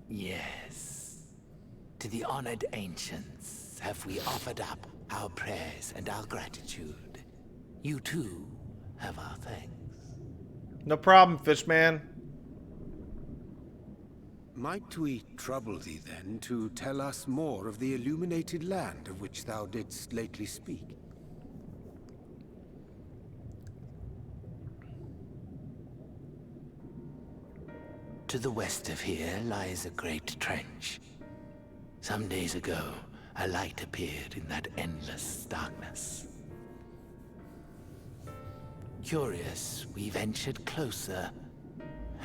Yes. To the honored ancients have we offered up our prayers and our gratitude. You too have our thanks. No problem, Fishman. Might we trouble thee then to tell us more of the illuminated land of which thou didst lately speak? To the west of here lies a great trench. Some days ago, a light appeared in that endless darkness. Curious, we ventured closer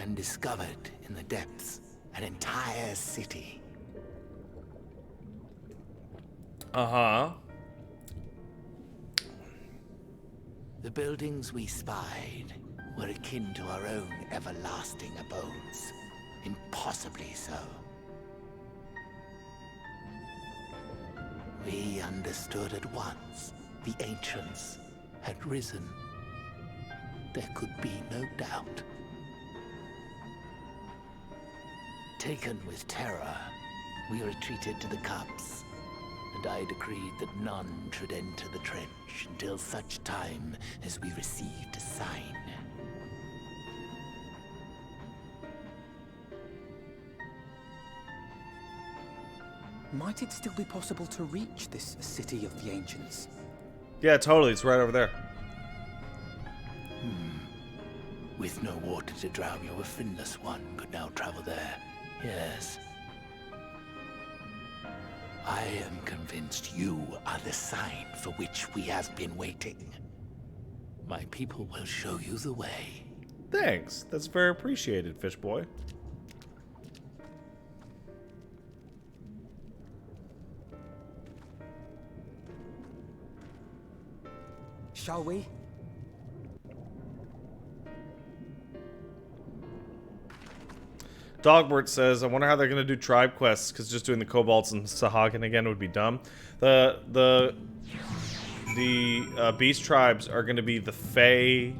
and discovered in the depths an entire city. Uh-huh. The buildings we spied were akin to our own everlasting abodes. Impossibly so. We understood at once the ancients had risen. There could be no doubt. Taken with terror, we retreated to the cups, and I decreed that none should enter the trench until such time as we received a sign. Might it still be possible to reach this city of the ancients? Yeah, totally. It's right over there. With no water to drown you, a finless one could now travel there. Yes. I am convinced you are the sign for which we have been waiting. My people will show you the way. Thanks. That's very appreciated, Fish Boy. Shall we? Dogbert says, I wonder how they're going to do tribe quests, because just doing the Kobolds and Sahagin again would be dumb. The beast tribes are going to be the Fae,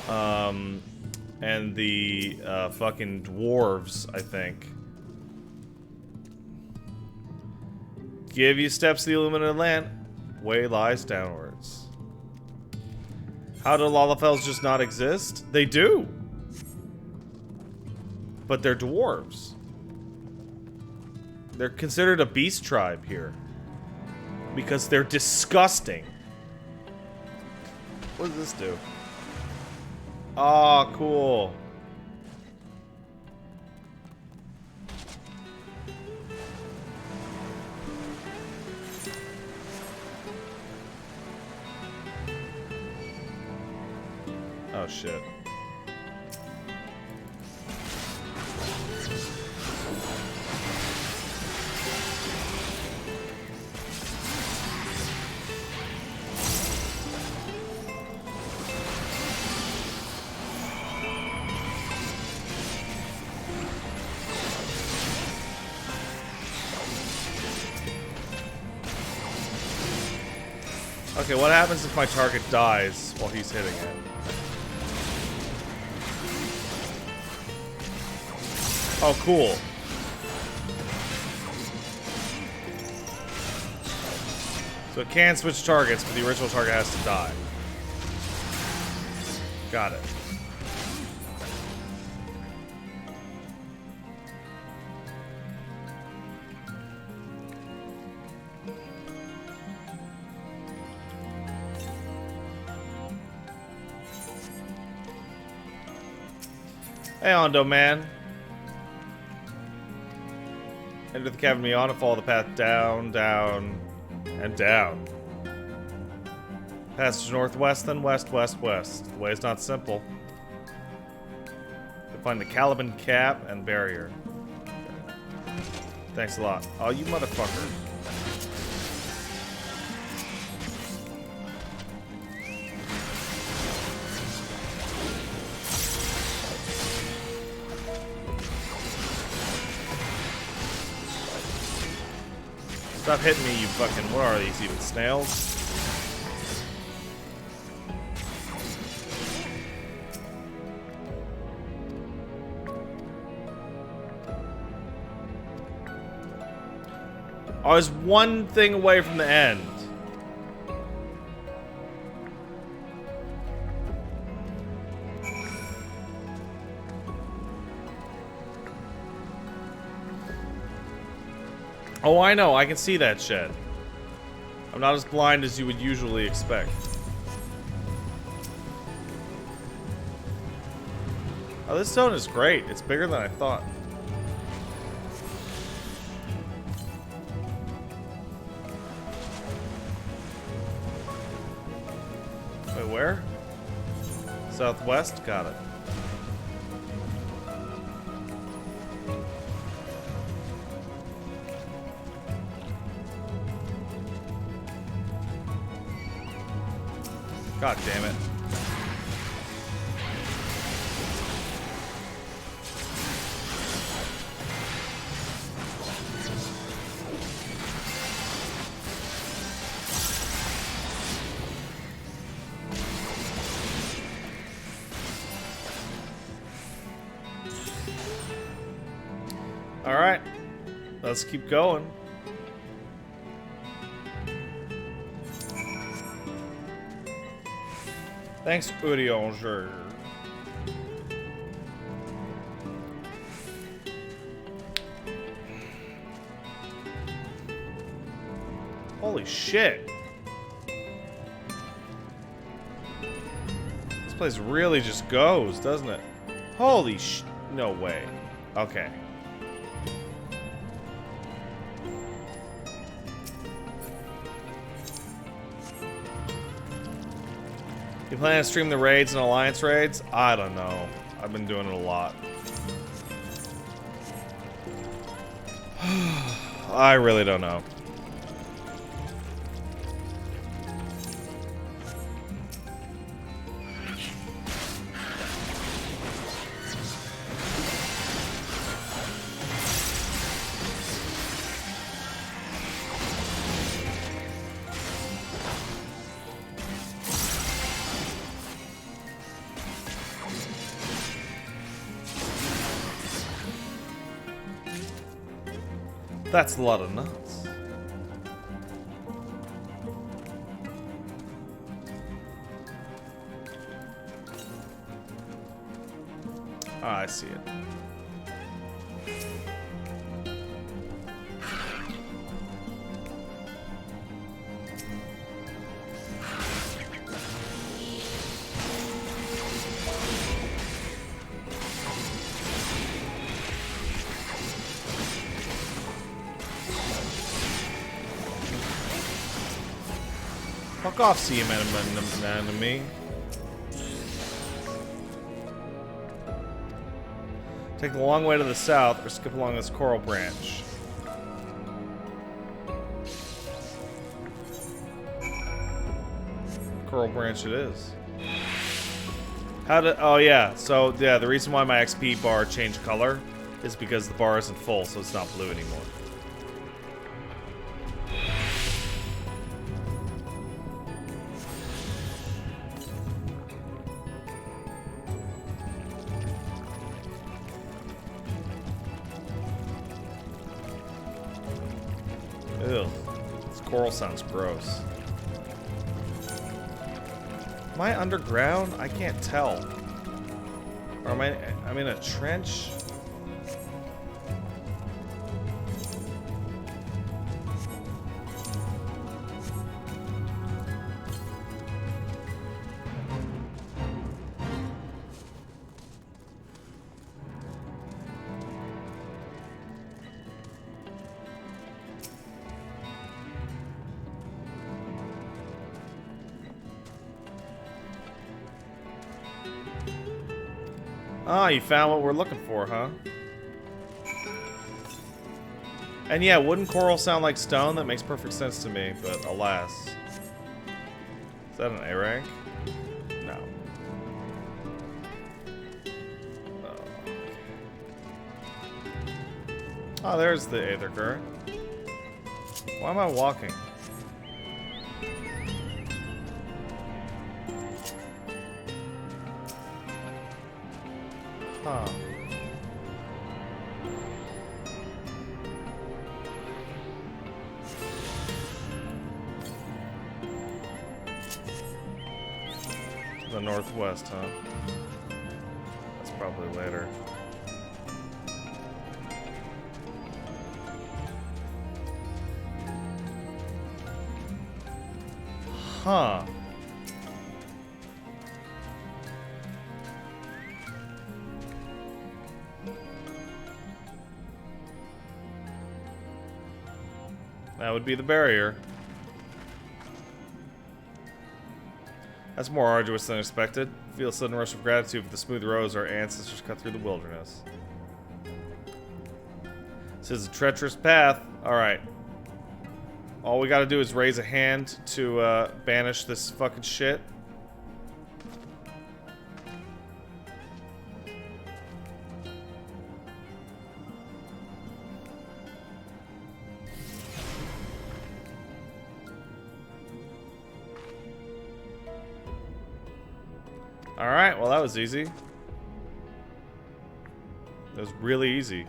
and the fucking dwarves, I think. Give you steps to the illuminated land. Way lies downwards. How do Lalafels just not exist? They do. But they're dwarves. They're considered a beast tribe here. Because they're disgusting. What does this do? Ah, cool. Oh shit. Okay, what happens if my target dies while he's hitting it? Oh, cool. So it can switch targets, but the original target has to die. Got it. Hey, Ondo, man. Enter the cavern beyond and follow the path down, down, and down. Passage northwest, then west, west, west. The way is not simple. You'll find the Caliban cap and barrier. Thanks a lot. Oh, you motherfucker. Stop hitting me, you fucking... What are these, even snails? I was one thing away from the end. Oh, I know. I can see that shit. I'm not as blind as you would usually expect. Oh, this stone is great. It's bigger than I thought. Wait, where? Southwest? Got it. God damn it. All right, let's keep going. Thanks, Urianger. Holy shit. This place really just goes, doesn't it? Holy no way. Okay. You plan to stream the raids and alliance raids? I don't know. I've been doing it a lot. I really don't know. That's a lot of nuts. Ah, I see it. Fuck off, sea enemy. Take the long way to the south or skip along this coral branch. Coral branch it is. How did... Oh, yeah. So, yeah, the reason why my XP bar changed color is because the bar isn't full, so it's not blue anymore. Ew. This coral sounds gross. Am I underground? I can't tell. Or am I'm in a trench? Ah, you found what we're looking for, huh? And yeah, wouldn't coral sound like stone? That makes perfect sense to me, but alas. Is that an A rank? No. Oh, there's the Aether Current. Why am I walking? Huh. To the northwest, huh? That's probably later. Huh. That would be the barrier. That's more arduous than expected. Feel a sudden rush of gratitude for the smooth roads our ancestors cut through the wilderness. This is a treacherous path. Alright. All we gotta do is raise a hand to banish this fucking shit. Alright, well that was easy. It was really easy.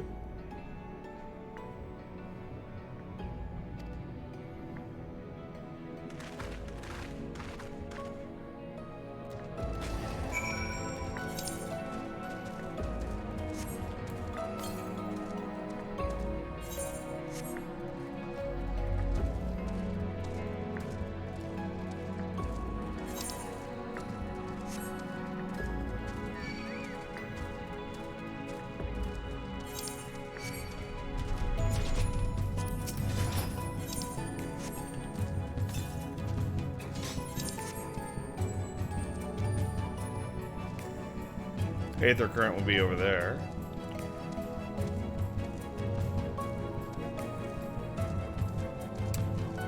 Aether current will be over there.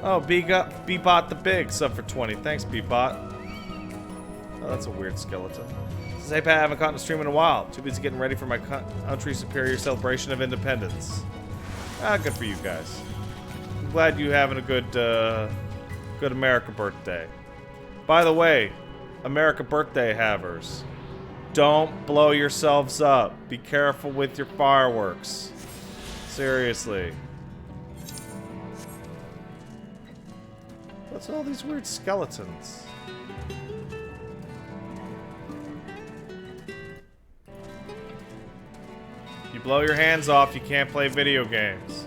Oh, B-Bot the Big, sub for 20. Thanks, B-Bot. Oh, that's a weird skeleton. Says, hey, Pat, I haven't caught a stream in a while. Too busy getting ready for my country's superior celebration of independence. Ah, good for you guys. I'm glad you're having a good America birthday. By the way, America birthday havers. Don't blow yourselves up. Be careful with your fireworks. Seriously. What's all these weird skeletons? You blow your hands off, you can't play video games.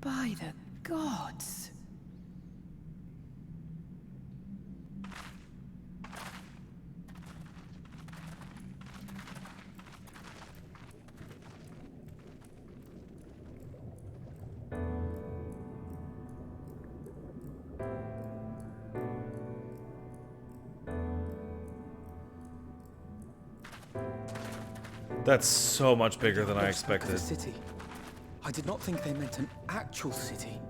By the gods. That's so much bigger than I Those look at expected. the city. I did not think they meant an actual city.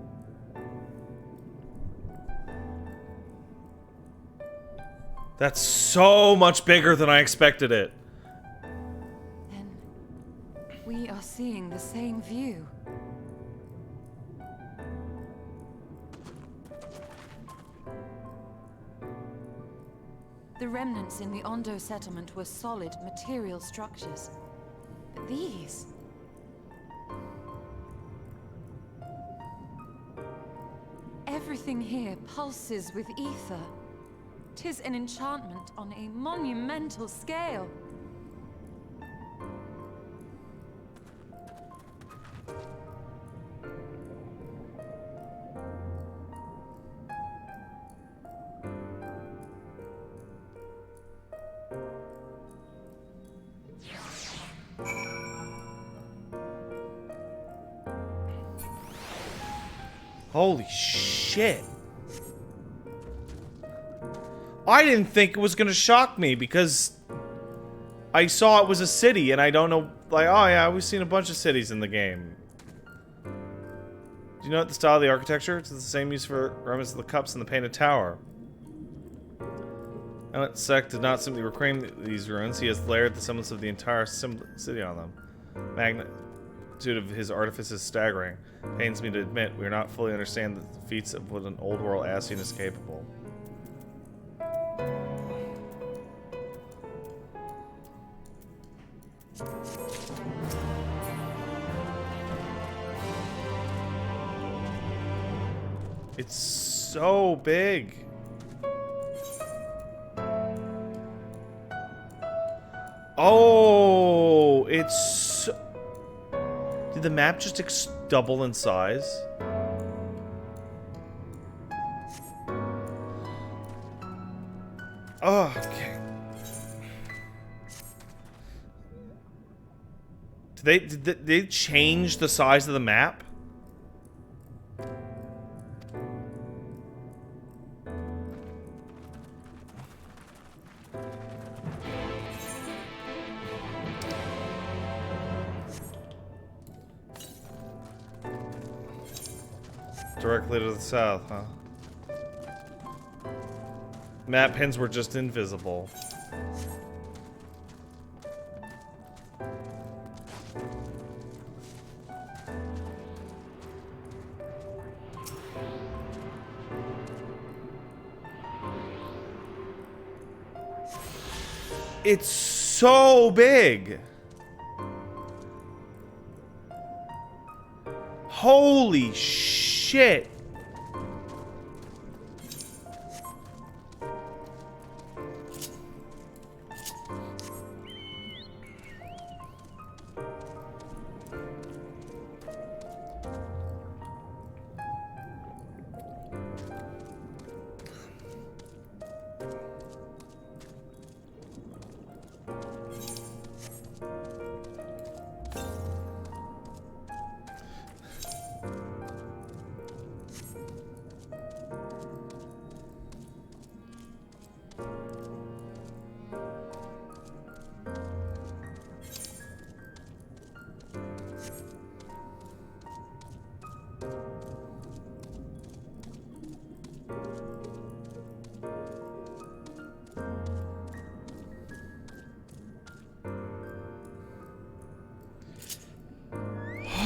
That's so much bigger than I expected it. Then we are seeing the same view. The remnants in the Ondo settlement were solid material structures. But these... Everything here pulses with ether. 'Tis an enchantment on a monumental scale. Holy shit. I didn't think it was gonna shock me because I saw it was a city and I don't know, like, oh yeah, we've seen a bunch of cities in the game. Do you know what the style of the architecture? It's the same use for remnants of the cups and the painted tower. Emmett Sec did not simply reclaim these ruins, he has layered the semblance of the entire city on them. Magnitude of his artifice is staggering. Pains me to admit, we are not fully understand the feats of what an old world Ascian is capable. It's so big. Oh, it's... Did the map just double in size? Oh, okay. Did they change the size of the map? Directly to the south, huh? Map pins were just invisible. It's so big. Holy shit.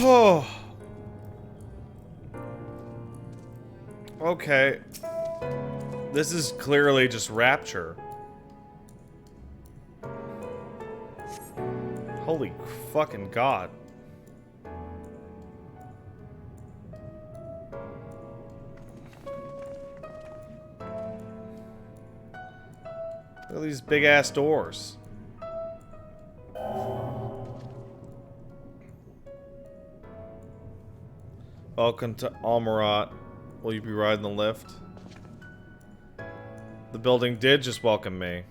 Oh. Okay. This is clearly just Rapture. Holy fucking god. Look at these big ass doors. Welcome to Amaurot. Will you be riding the lift? The building did just welcome me.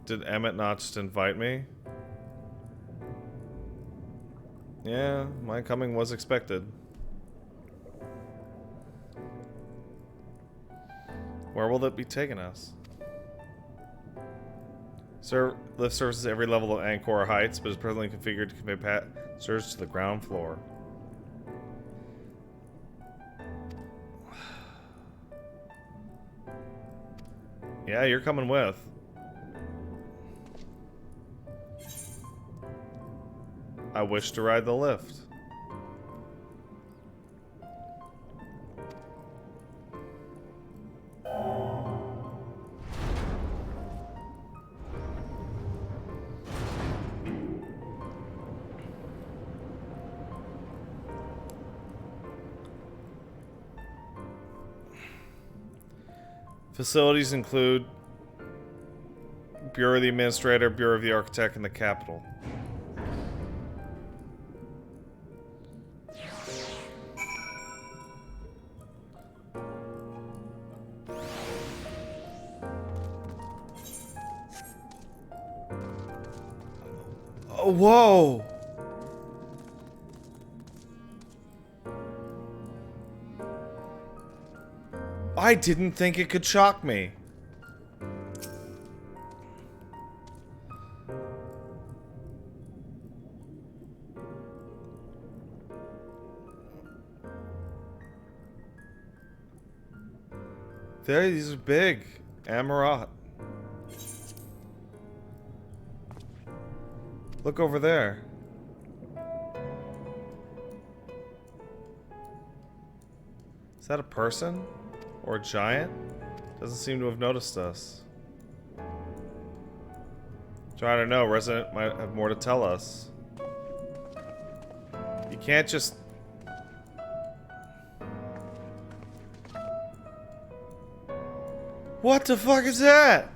Did Emmett not just invite me? Yeah, my coming was expected. Where will it be taking us? Lift services every level of Angkor Heights, but is presently configured to convey passengers to the ground floor. Yeah, you're coming with. I wish to ride the lift. Facilities include Bureau of the Administrator, Bureau of the Architect, and the Capitol. Oh, whoa! I didn't think it could shock me. There, these are big. Amaurot. Look over there. Is that a person? Or a giant? Doesn't seem to have noticed us. Trying to know, Resident might have more to tell us. You can't just... What the fuck is that?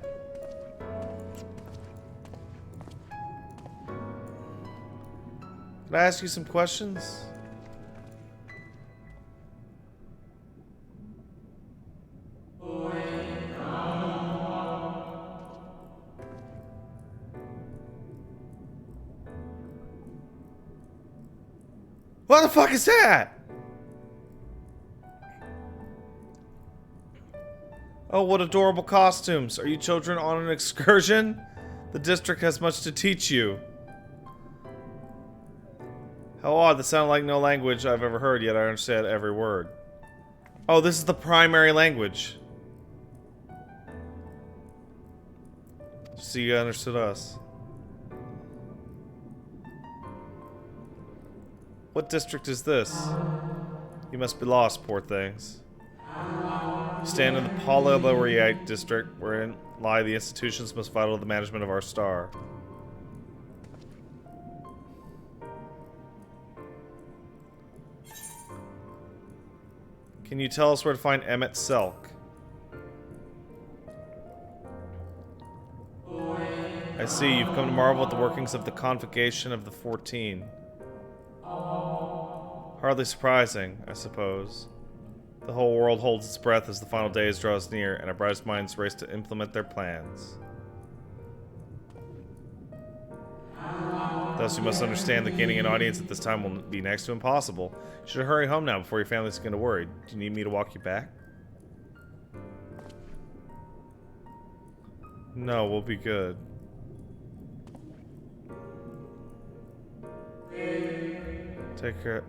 Can I ask you some questions? What the fuck is that? Oh, what adorable costumes. Are you children on an excursion? The district has much to teach you. How odd, that sounded like no language I've ever heard, yet I understand every word. Oh, this is the primary language. See, you understood us. What district is this? You must be lost, poor things. You stand in the Palabariite district, wherein lie the institutions most vital to the management of our star. Can you tell us where to find Emmett Selk? I see, you've come to marvel at the workings of the Convocation of the 14. Hardly surprising, I suppose. The whole world holds its breath as the final days draws near, and our brightest minds race to implement their plans. Thus, you must understand that gaining an audience at this time will be next to impossible. You should hurry home now before your family's going to worry. Do you need me to walk you back? No, we'll be good. Take care.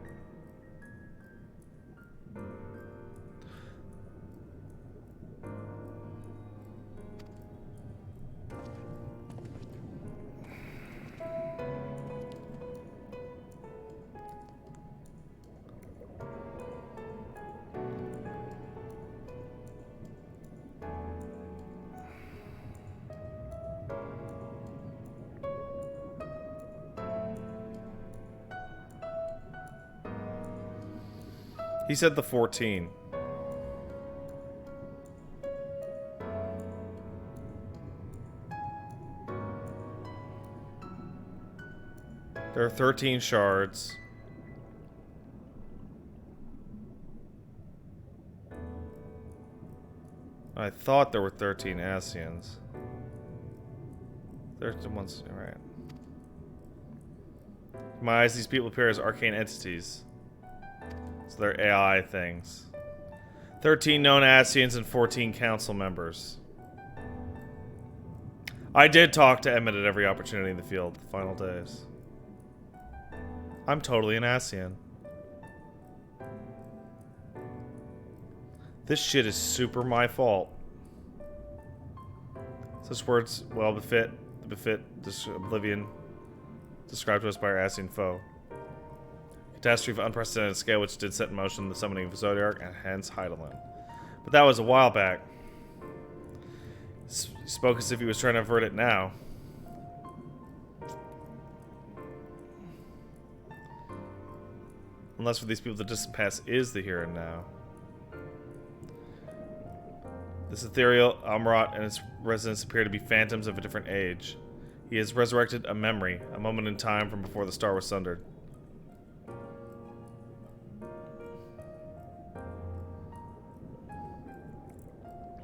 He said the 14. There are 13 shards. I thought there were 13 Asians. There's the ones, right. In my eyes, these people appear as arcane entities. So they're AI things. 13 known Asians and 14 council members. I did talk to Emmett at every opportunity in the field, the final days. I'm totally an Asian. This shit is super my fault. Such words well befit this oblivion described to us by our Asian foe. Catastrophe of unprecedented scale which did set in motion the summoning of Zodiac and hence Heidelin. But that was a while back. He spoke as if he was trying to avert it now. Unless for these people the distant past is the here and now. This ethereal Amaurot and its residents appear to be phantoms of a different age. He has resurrected a memory, a moment in time from before the star was sundered.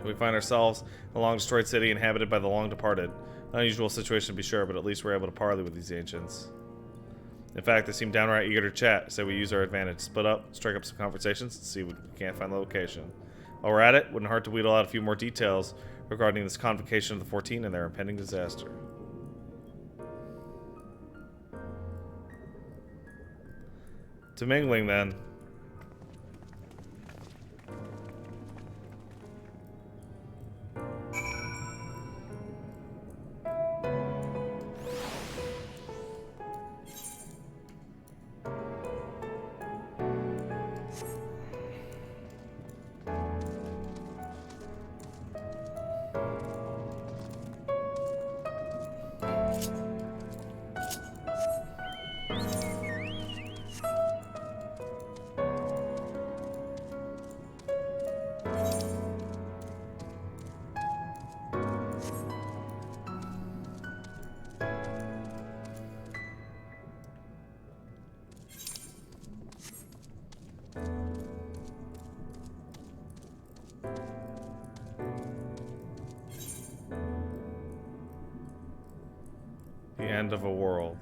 We find ourselves in a long-destroyed city inhabited by the long-departed. An unusual situation to be sure, but at least we're able to parley with these ancients. In fact, they seem downright eager to chat, so we use our advantage. Split up, strike up some conversations, and see if we can't find the location. While we're at it, wouldn't hurt to wheedle out a few more details regarding this convocation of the 14 and their impending disaster. To mingling, then. The end of a world.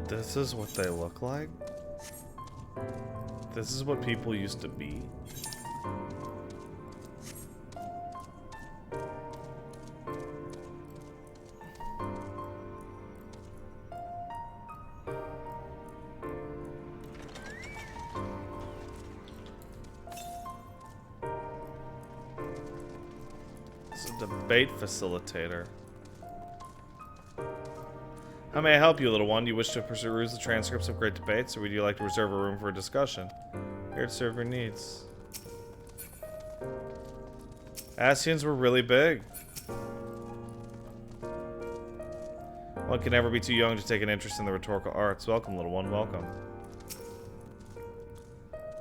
This is what they look like? This is what people used to be? Debate facilitator. How may I help you, little one? Do you wish to peruse the transcripts of great debates, or would you like to reserve a room for a discussion? Here to serve your needs. Asians were really big. One can never be too young to take an interest in the rhetorical arts. Welcome, little one, welcome.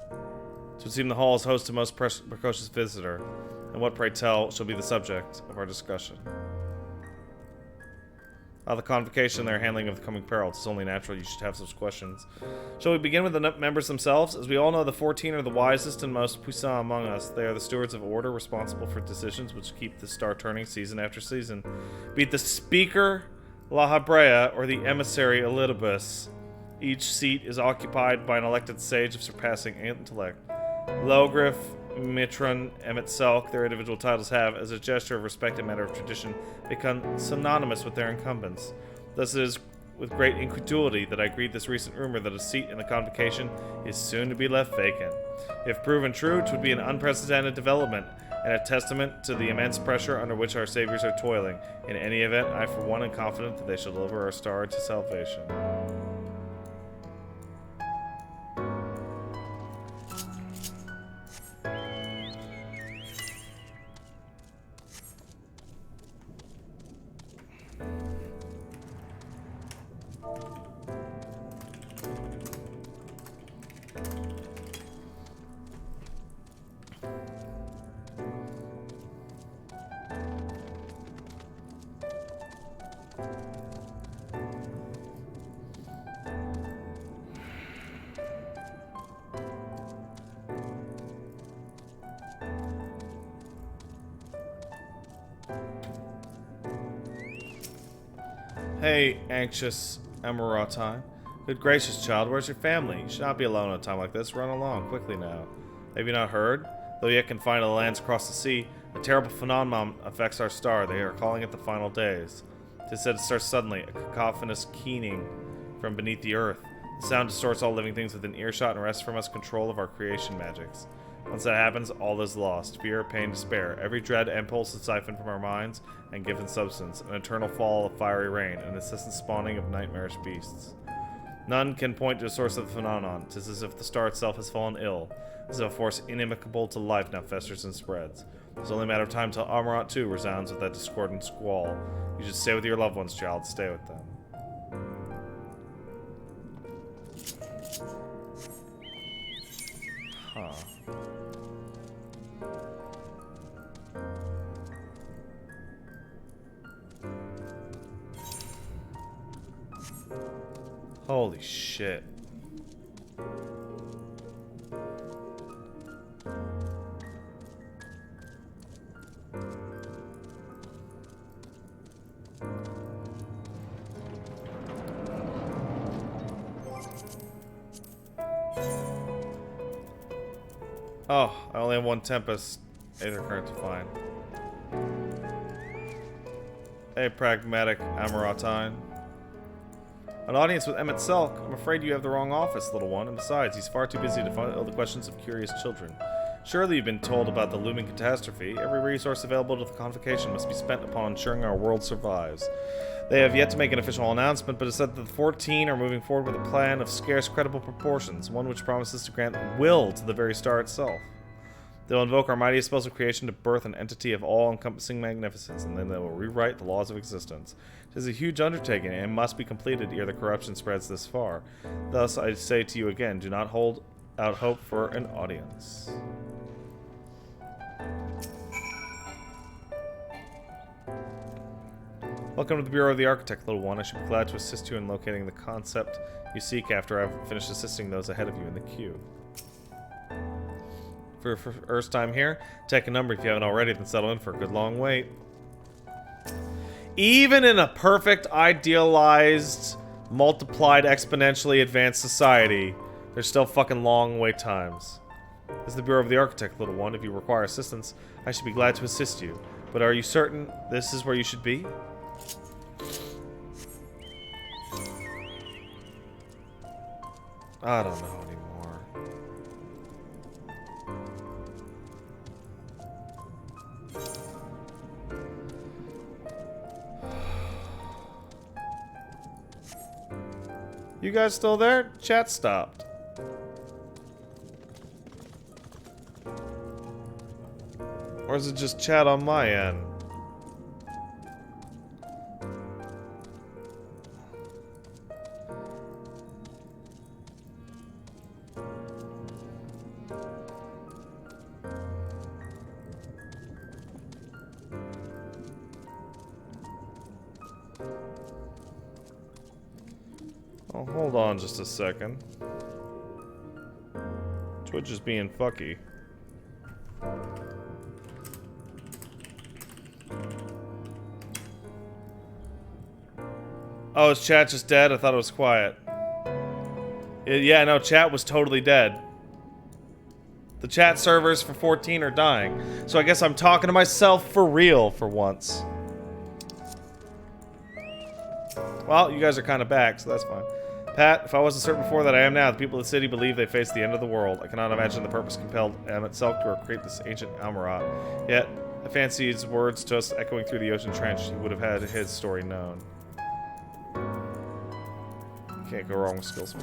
It would seem the hall is host to most precocious visitor. And what, pray tell, shall be the subject of our discussion? The convocation and their handling of the coming peril. It's only natural you should have such questions. Shall we begin with the members themselves? As we all know, the 14 are the wisest and most puissant among us. They are the stewards of order, responsible for decisions which keep the star turning season after season. Be it the Speaker, La Habrea, or the Emissary, Elidibus. Each seat is occupied by an elected sage of surpassing intellect. Logriff, Mitron, Emmett Selk, their individual titles have, as a gesture of respect and matter of tradition, become synonymous with their incumbents. Thus it is with great incredulity that I greet this recent rumor that a seat in the convocation is soon to be left vacant. If proven true, it would be an unprecedented development, and a testament to the immense pressure under which our saviors are toiling. In any event, I for one am confident that they shall deliver our star to salvation. Hey, anxious Amaurot. Good gracious, child, where's your family? You should not be alone at a time like this. Run along, quickly now. Have you not heard? Though yet confined to the lands across the sea, a terrible phenomenon affects our star. They are calling it the final days. It is said it starts suddenly, a cacophonous keening from beneath the earth. The sound distorts all living things within earshot and wrests from us control of our creation magics. Once that happens, all is lost. Fear, pain, despair. Every dread impulse is siphoned from our minds and given substance. An eternal fall of fiery rain. An incessant spawning of nightmarish beasts. None can point to the source of the phenomenon. 'Tis as if the star itself has fallen ill. As if a force inimical to life now festers and spreads. It's only a matter of time till Amaurot too resounds with that discordant squall. You should stay with your loved ones, child. Stay with them. Huh. Holy shit. Oh, I only have one Tempest Aether Current to find. Hey, pragmatic Amaurotine. An audience with Emmett Selk? I'm afraid you have the wrong office, little one, and besides, he's far too busy to fill the questions of curious children. Surely you've been told about the looming catastrophe. Every resource available to the Convocation must be spent upon ensuring our world survives. They have yet to make an official announcement, but it's said that the 14 are moving forward with a plan of scarce credible proportions, one which promises to grant will to the very star itself. They'll invoke our mightiest spells of creation to birth an entity of all-encompassing magnificence, and then they will rewrite the laws of existence. It is a huge undertaking, and must be completed ere the corruption spreads this far. Thus, I say to you again, do not hold out hope for an audience. Welcome to the Bureau of the Architect, little one. I should be glad to assist you in locating the concept you seek after I've finished assisting those ahead of you in the queue. For first time here, take a number if you haven't already, then settle in for a good long wait. Even in a perfect, idealized, multiplied, exponentially advanced society, there's still fucking long wait times. This is the Bureau of the Architect, little one. If you require assistance, I should be glad to assist you. But are you certain this is where you should be? I don't know anymore. You guys still there? Chat stopped. Or is it just chat on my end? Oh, hold on just a second. Twitch is being fucky. Oh, is chat just dead? I thought it was quiet. Yeah, no, chat was totally dead. The chat servers for 14 are dying. So I guess I'm talking to myself for real for once. Well, you guys are kind of back, so that's fine. Pat, if I wasn't certain before that I am now, the people of the city believe they face the end of the world. I cannot imagine the purpose compelled Emmett Selk to create this ancient Amaurot. Yet, I fancy his words to us echoing through the ocean trench. He would have had his story known. Can't go wrong with skills.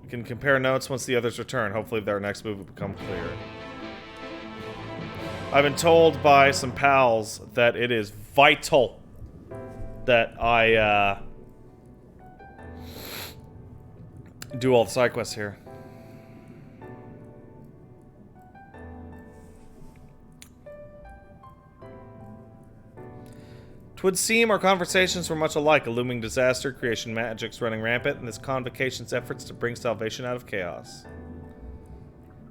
We can compare notes once the others return. Hopefully their next move will become clear. I've been told by some pals that it is vital that I do all the side quests here. Twould seem our conversations were much alike, a looming disaster, creation magics running rampant, and this convocation's efforts to bring salvation out of chaos.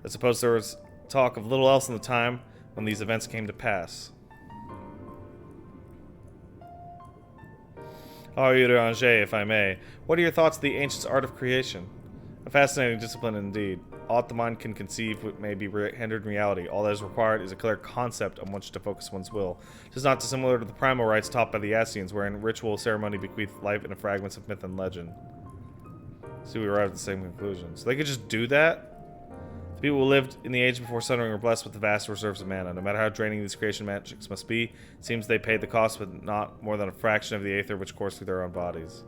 I suppose there was talk of little else in the time when these events came to pass. Aranger, if I may, what are your thoughts of the ancients' art of creation? A fascinating discipline indeed. Aught the mind can conceive what may be rendered reality. All that is required is a clear concept on which to focus one's will. It is not dissimilar to the primal rites taught by the Ascians, wherein ritual ceremony bequeathed life in fragments of myth and legend. So we arrived at the same conclusion. So they could just do that? The people who lived in the age before Sunring were blessed with the vast reserves of mana. No matter how draining these creation magics must be, it seems they paid the cost with not more than a fraction of the aether which coursed through their own bodies.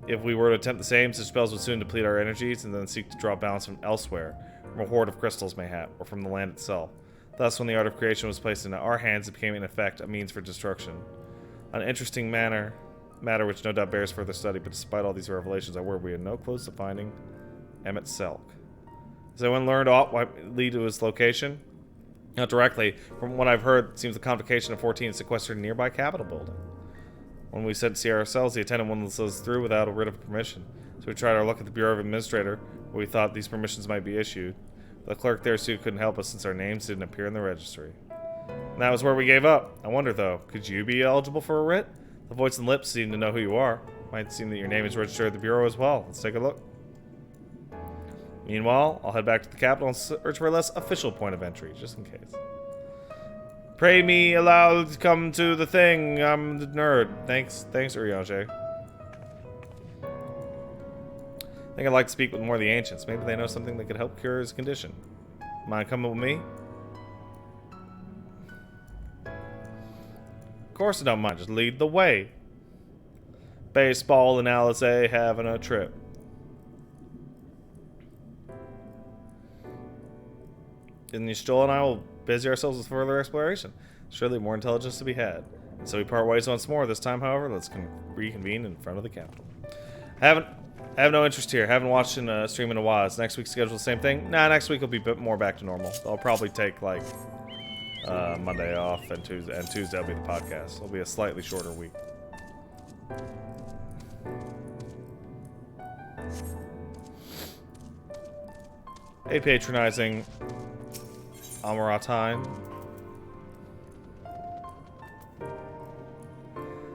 If we were to attempt the same, such spells would soon deplete our energies and then seek to draw balance from elsewhere, from a hoard of crystals mayhap, or from the land itself. Thus, when the art of creation was placed into our hands, it became in effect a means for destruction. An interesting matter which no doubt bears further study, but despite all these revelations, I worry we had no clues to finding Emmett Selk. Has anyone learned aught might lead to his location? Not directly. From what I've heard, it seems the convocation of 14 is sequestered in a nearby Capitol building. When we said to see ourselves, the attendant wouldn't let us through without a writ of permission. So we tried our luck at the Bureau of Administrator, where we thought these permissions might be issued. The clerk there soon couldn't help us since our names didn't appear in the registry. And that was where we gave up. I wonder, though, could you be eligible for a writ? The voice and lips seem to know who you are. Might seem that your name is registered at the Bureau as well. Let's take a look. Meanwhile, I'll head back to the Capitol and search for a less official point of entry, just in case. Pray me allowed to come to the thing. I'm the nerd. Thanks, Urianger. I think I'd like to speak with more of the ancients. Maybe they know something that could help cure his condition. Mind coming with me? Of course I don't mind. Just lead the way. Baseball and Alizé having a trip. And Yishtol and I will busy ourselves with further exploration. Surely more intelligence to be had. And so we part ways once more. This time, however, let's reconvene in front of the Capitol. I have no interest here. Haven't watched a stream in a while. Is next week's schedule the same thing? Nah, next week will be a bit more back to normal. I'll probably take like Monday off and Tuesday will be the podcast. It'll be a slightly shorter week. Hey, patronizing Amaurotine.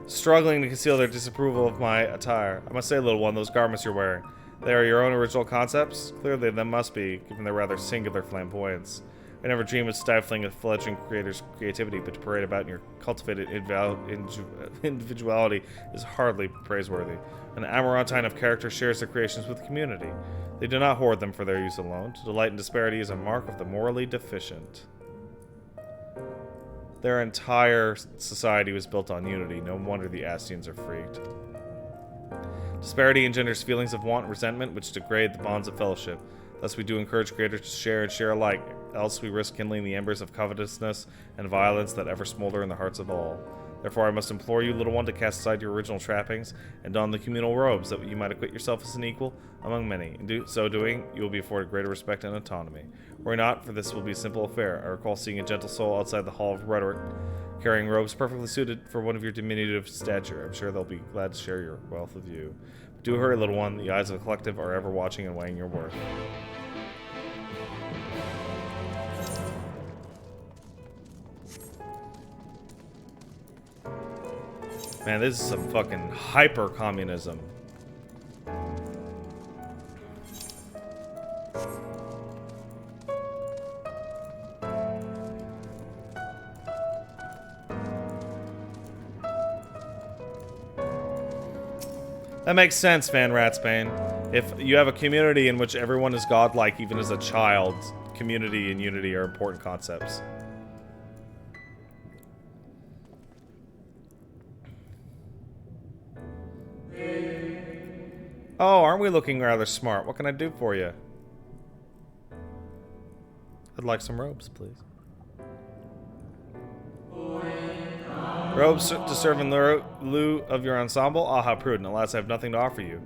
Struggling to conceal their disapproval of my attire. I must say, little one, those garments you're wearing, they are your own original concepts? Clearly, they must be, given their rather singular flamboyance. I never dream of stifling a fledgling creator's creativity, but to parade about in your cultivated individuality is hardly praiseworthy. An Amaurotine of character shares their creations with the community. They do not hoard them for their use alone. To delight in disparity is a mark of the morally deficient. Their entire society was built on unity. No wonder the Ascians are freaked. Disparity engenders feelings of want and resentment, which degrade the bonds of fellowship. Thus we do encourage creators to share and share alike, else we risk kindling the embers of covetousness and violence that ever smolder in the hearts of all. Therefore I must implore you, little one, to cast aside your original trappings and don the communal robes, that you might acquit yourself as an equal among many. In so doing, you will be afforded greater respect and autonomy. Were not, for this will be a simple affair. I recall seeing a gentle soul outside the Hall of Rhetoric, carrying robes perfectly suited for one of your diminutive stature. I'm sure they'll be glad to share your wealth with you. But do hurry, little one. The eyes of the collective are ever watching and weighing your worth. Man, this is some fucking hyper-communism. That makes sense, Van Ratsbane. If you have a community in which everyone is godlike, even as a child, community and unity are important concepts. Oh, aren't we looking rather smart? What can I do for you? I'd like some robes, please. Robes to serve in lieu of your ensemble? Ah, how prudent. Alas, I have nothing to offer you.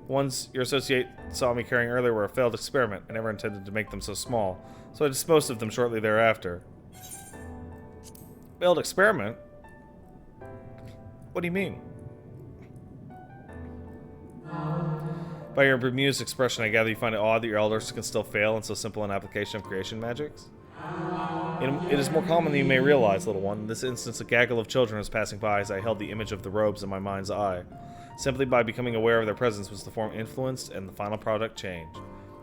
The ones your associate saw me carrying earlier were a failed experiment. I never intended to make them so small, so I disposed of them shortly thereafter. Failed experiment? What do you mean? By your bemused expression, I gather you find it odd that your elders can still fail in so simple an application of creation magics? It is more common than you may realize, little one. In this instance, a gaggle of children was passing by as I held the image of the robes in my mind's eye. Simply by becoming aware of their presence was the form influenced and the final product changed.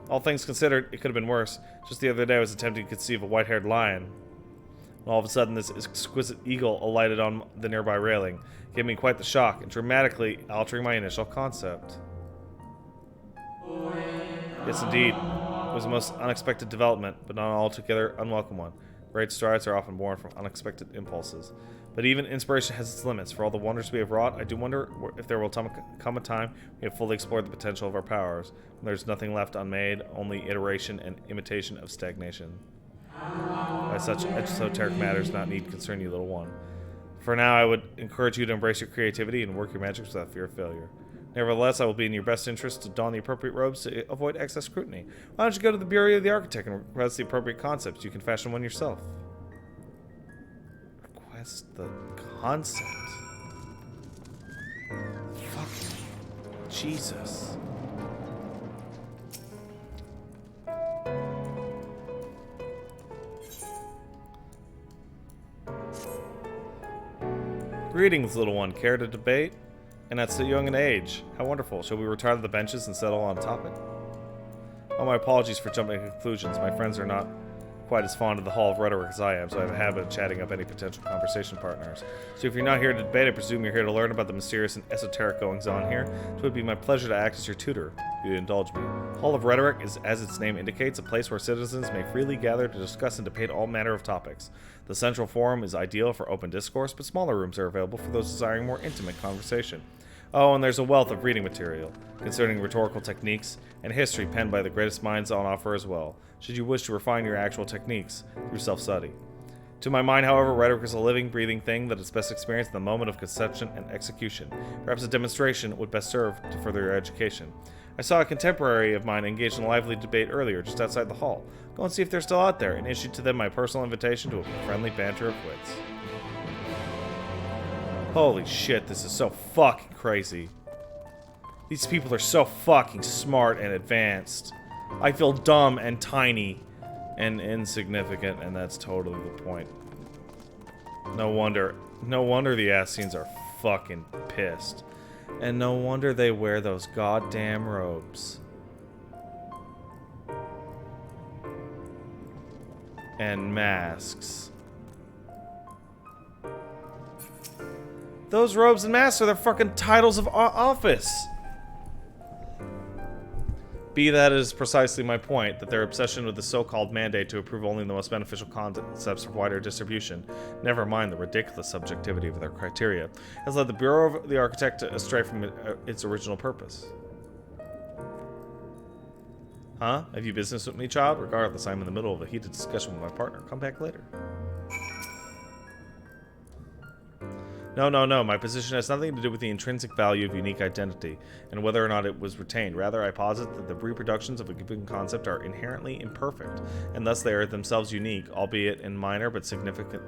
All things considered, it could have been worse. Just the other day I was attempting to conceive a white-haired lion. And all of a sudden, this exquisite eagle alighted on the nearby railing, giving me quite the shock and dramatically altering my initial concept. Yes, indeed. It was a most unexpected development, but not an altogether unwelcome one. Great strides are often born from unexpected impulses. But even inspiration has its limits. For all the wonders we have wrought, I do wonder if there will come a time we have fully explored the potential of our powers, when there's nothing left unmade, only iteration and imitation of stagnation. By such esoteric matters not need concern you, little one. For now, I would encourage you to embrace your creativity and work your magic without fear of failure. Nevertheless, I will be in your best interest to don the appropriate robes to avoid excess scrutiny. Why don't you go to the Bureau of the Architect and request the appropriate concepts? You can fashion one yourself. Request the concept? Fucking Jesus. Greetings, little one. Care to debate? And at so young an age. How wonderful. Shall we retire to the benches and settle on a topic? Oh, my apologies for jumping to conclusions. My friends are not quite as fond of the Hall of Rhetoric as I am, so I have a habit of chatting up any potential conversation partners. So if you're not here to debate, I presume you're here to learn about the mysterious and esoteric goings-on here. It would be my pleasure to act as your tutor, if you indulge me. Hall of Rhetoric is, as its name indicates, a place where citizens may freely gather to discuss and debate all manner of topics. The central forum is ideal for open discourse, but smaller rooms are available for those desiring more intimate conversation. Oh, and there's a wealth of reading material concerning rhetorical techniques and history penned by the greatest minds on offer as well, should you wish to refine your actual techniques through self-study. To my mind, however, rhetoric is a living, breathing thing that is best experienced in the moment of conception and execution. Perhaps a demonstration would best serve to further your education. I saw a contemporary of mine engaged in a lively debate earlier, just outside the hall. Go and see if they're still out there, and issue to them my personal invitation to a friendly banter of wits. Holy shit, this is so fucking crazy. These people are so fucking smart and advanced. I feel dumb and tiny and insignificant, and that's totally the point. No wonder the Assassins are fucking pissed. And no wonder they wear those goddamn robes. And masks. Those robes and masks are their fucking titles of office. Be that is precisely my point, that their obsession with the so-called mandate to approve only the most beneficial concepts for wider distribution, never mind the ridiculous subjectivity of their criteria, has led the Bureau of the Architect astray from its original purpose. Huh? Have you business with me, child? Regardless, I'm in the middle of a heated discussion with my partner. Come back later. No. My position has nothing to do with the intrinsic value of unique identity, and whether or not it was retained. Rather, I posit that the reproductions of a given concept are inherently imperfect, and thus they are themselves unique, albeit in minor but significant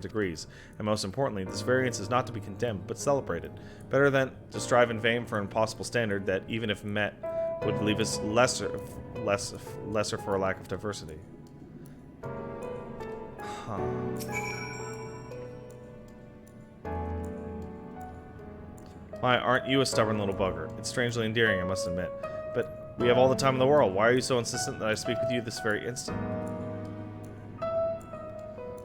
degrees. And most importantly, this variance is not to be condemned, but celebrated. Better than to strive in vain for an impossible standard that, even if met, would leave us lesser for a lack of diversity. Huh. Why, aren't you a stubborn little bugger? It's strangely endearing, I must admit. But we have all the time in the world. Why are you so insistent that I speak with you this very instant?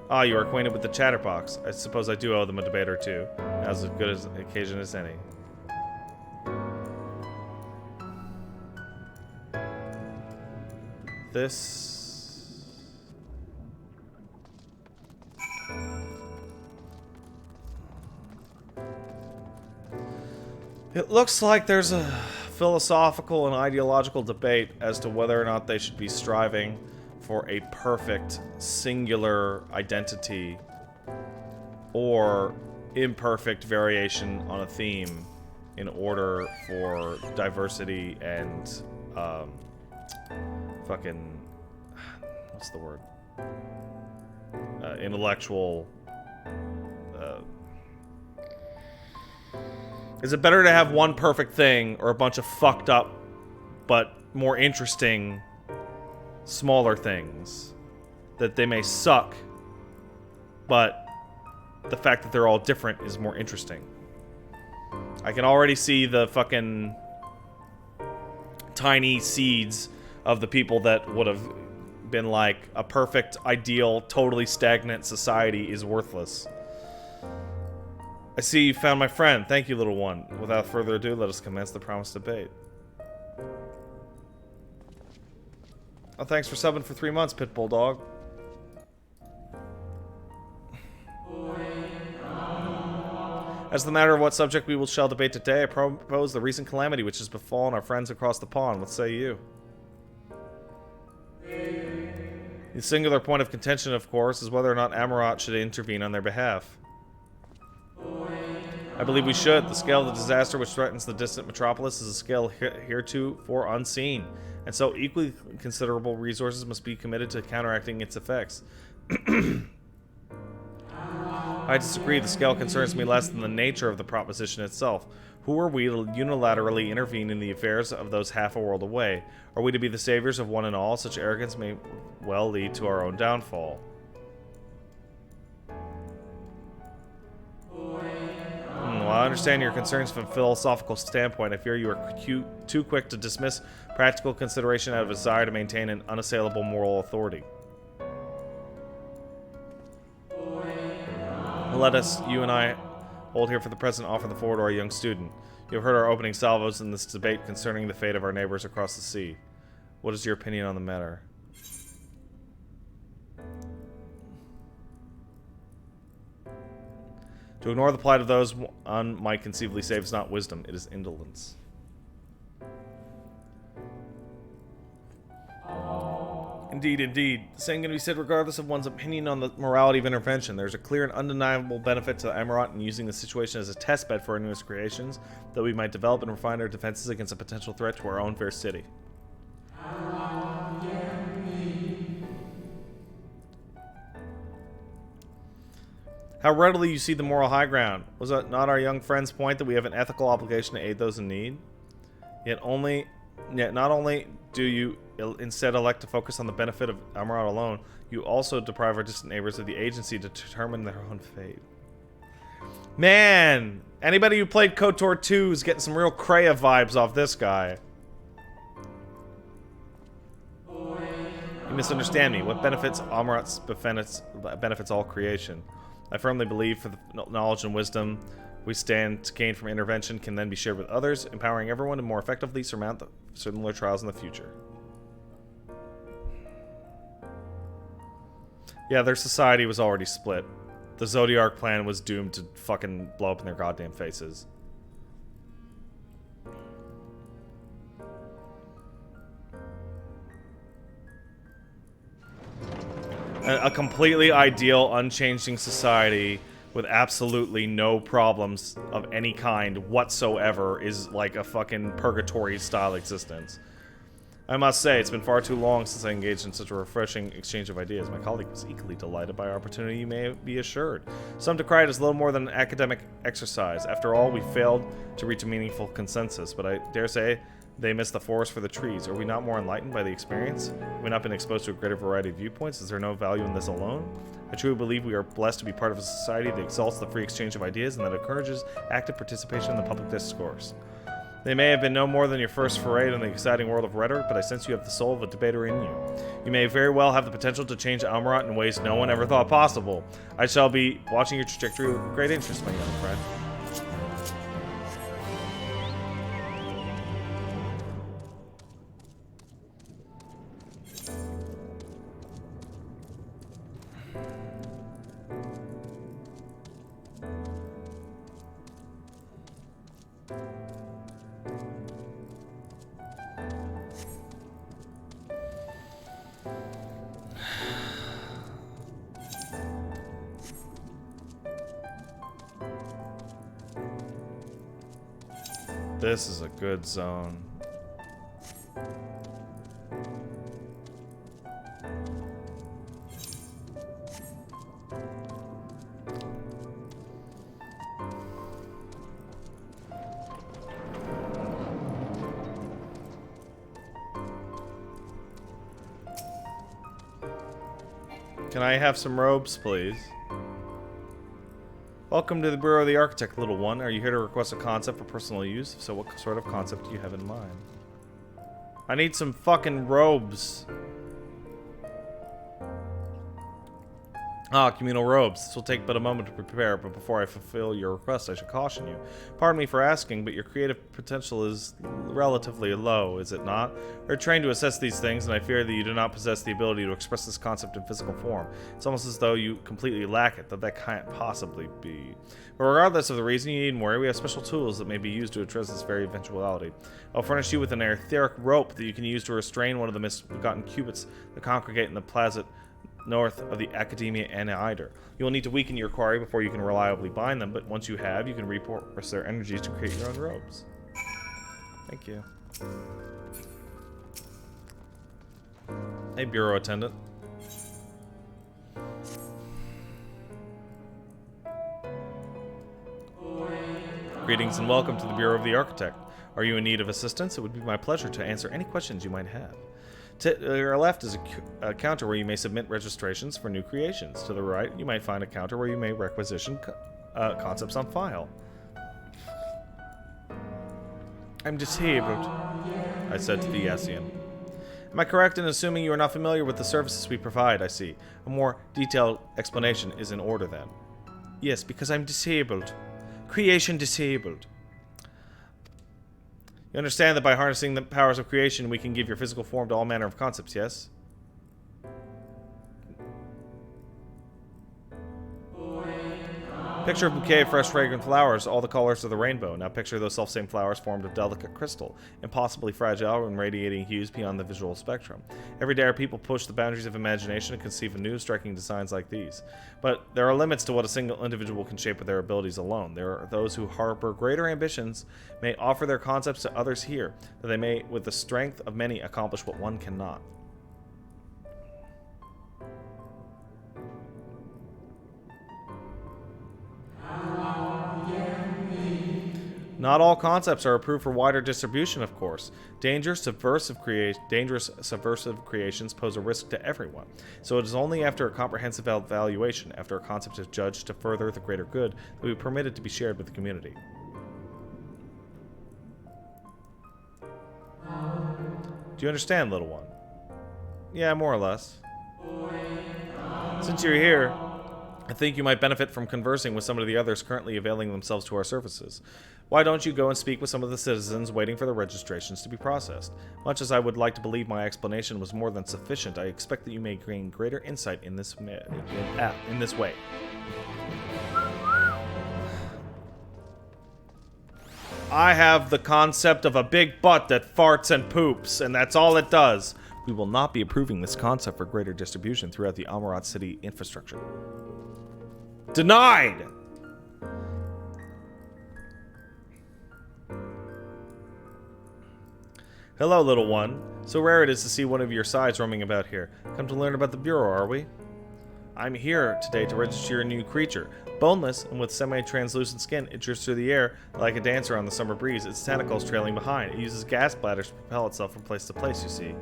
Ah, you are acquainted with the chatterbox. I suppose I do owe them a debate or two. Now's as good an occasion as any. this. It looks like there's a philosophical and ideological debate as to whether or not they should be striving for a perfect singular identity or imperfect variation on a theme in order for diversity and fucking what's the word, intellectual is it better to have one perfect thing or a bunch of fucked up but more interesting smaller things that they may suck, but the fact that they're all different is more interesting. I can already see the fucking tiny seeds of the people that would have been like, a perfect, ideal, totally stagnant society is worthless. I see you found my friend. Thank you, little one. Without further ado, let us commence the promised debate. Oh, thanks for subbing for 3 months, Pit Bulldog. As the matter of what subject we shall debate today, I propose the recent calamity which has befallen our friends across the pond. What say you? The singular point of contention, of course, is whether or not Amaurot should intervene on their behalf. I believe we should. The scale of the disaster which threatens the distant metropolis is a scale heretofore unseen, and so equally considerable resources must be committed to counteracting its effects. I disagree. The scale concerns me less than the nature of the proposition itself. Who are we to unilaterally intervene in the affairs of those half a world away? Are we to be the saviors of one and all? Such arrogance may well lead to our own downfall. While I understand your concerns from a philosophical standpoint, I fear you are too quick to dismiss practical consideration out of a desire to maintain an unassailable moral authority. Let us, you and I, hold here for the present, offer the floor to our young student. You have heard our opening salvos in this debate concerning the fate of our neighbors across the sea. What is your opinion on the matter? To ignore the plight of those one might conceivably save is not wisdom, it is indolence. Indeed, indeed. The same can be said regardless of one's opinion on the morality of intervention. There's a clear and undeniable benefit to Amaurot in using the situation as a testbed for our newest creations, that we might develop and refine our defenses against a potential threat to our own fair city. How readily you see the moral high ground. Was it not our young friend's point that we have an ethical obligation to aid those in need? Yet not only do you instead elect to focus on the benefit of Amaurot alone, you also deprive our distant neighbors of the agency to determine their own fate. Man! Anybody who played KOTOR 2 is getting some real Kreia vibes off this guy. You misunderstand me. What benefits Amaurot's benefits all creation. I firmly believe for the knowledge and wisdom we stand to gain from intervention can then be shared with others, empowering everyone to more effectively surmount the similar trials in the future. Yeah, their society was already split. The Zodiac plan was doomed to fucking blow up in their goddamn faces. A completely ideal, unchanging society with absolutely no problems of any kind whatsoever is like a fucking purgatory-style existence. I must say, it's been far too long since I engaged in such a refreshing exchange of ideas. My colleague was equally delighted by our opportunity, you may be assured. Some decry it as little more than an academic exercise. After all, we failed to reach a meaningful consensus, but I dare say they missed the forest for the trees. Are we not more enlightened by the experience? Have we not been exposed to a greater variety of viewpoints? Is there no value in this alone? I truly believe we are blessed to be part of a society that exalts the free exchange of ideas and that encourages active participation in the public discourse. They may have been no more than your first foray in the exciting world of rhetoric, but I sense you have the soul of a debater in you. You may very well have the potential to change Amaurot in ways no one ever thought possible. I shall be watching your trajectory with great interest, my young friend. This is a good zone. Can I have some robes, please? Welcome to the Bureau of the Architect, little one. Are you here to request a concept for personal use? If so, what sort of concept do you have in mind? I need some fucking robes. Ah, communal robes. This will take but a moment to prepare, but before I fulfill your request, I should caution you. Pardon me for asking, but your creative potential is relatively low, is it not? We're trained to assess these things, and I fear that you do not possess the ability to express this concept in physical form. It's almost as though you completely lack it, that can't possibly be. But regardless of the reason, you needn't worry. We have special tools that may be used to address this very eventuality. I'll furnish you with an etheric rope that you can use to restrain one of the misbegotten cubits that congregate in the plaza north of the Academia Aneider. You will need to weaken your quarry before you can reliably bind them, but once you have, you can repurpose their energies to create your own robes. Thank you. Hey, bureau attendant. Greetings and welcome to the Bureau of the Architect. Are you in need of assistance? It would be my pleasure to answer any questions you might have. To your left is a counter where you may submit registrations for new creations. To the right, you might find a counter where you may requisition concepts on file. I'm disabled, I said to the Yassian. Am I correct in assuming you are not familiar with the services we provide? I see. A more detailed explanation is in order then. Yes, because I'm disabled. Creation disabled. You understand that by harnessing the powers of creation, we can give your physical form to all manner of concepts, yes? Picture a bouquet of fresh, fragrant flowers, all the colors of the rainbow. Now picture those self-same flowers formed of delicate crystal, impossibly fragile and radiating hues beyond the visual spectrum. Every day our people push the boundaries of imagination and conceive of new, striking designs like these. But there are limits to what a single individual can shape with their abilities alone. There are those who harbor greater ambitions, may offer their concepts to others here, that they may, with the strength of many, accomplish what one cannot. Not all concepts are approved for wider distribution, of course. Dangerous subversive creations pose a risk to everyone. So it is only after a comprehensive evaluation, after a concept is judged to further the greater good, that we permit it to be shared with the community. Do you understand, little one? Yeah, more or less. Since you're here, I think you might benefit from conversing with some of the others currently availing themselves to our services. Why don't you go and speak with some of the citizens waiting for their registrations to be processed? Much as I would like to believe my explanation was more than sufficient, I expect that you may gain greater insight in this way. I have the concept of a big butt that farts and poops, and that's all it does. We will not be approving this concept for greater distribution throughout the Amaurot city infrastructure. Denied! Hello, little one. So rare it is to see one of your size roaming about here. Come to learn about the Bureau, are we? I'm here today to register a new creature. Boneless and with semi-translucent skin, it drifts through the air like a dancer on the summer breeze, its tentacles trailing behind. It uses gas bladders to propel itself from place to place, you see.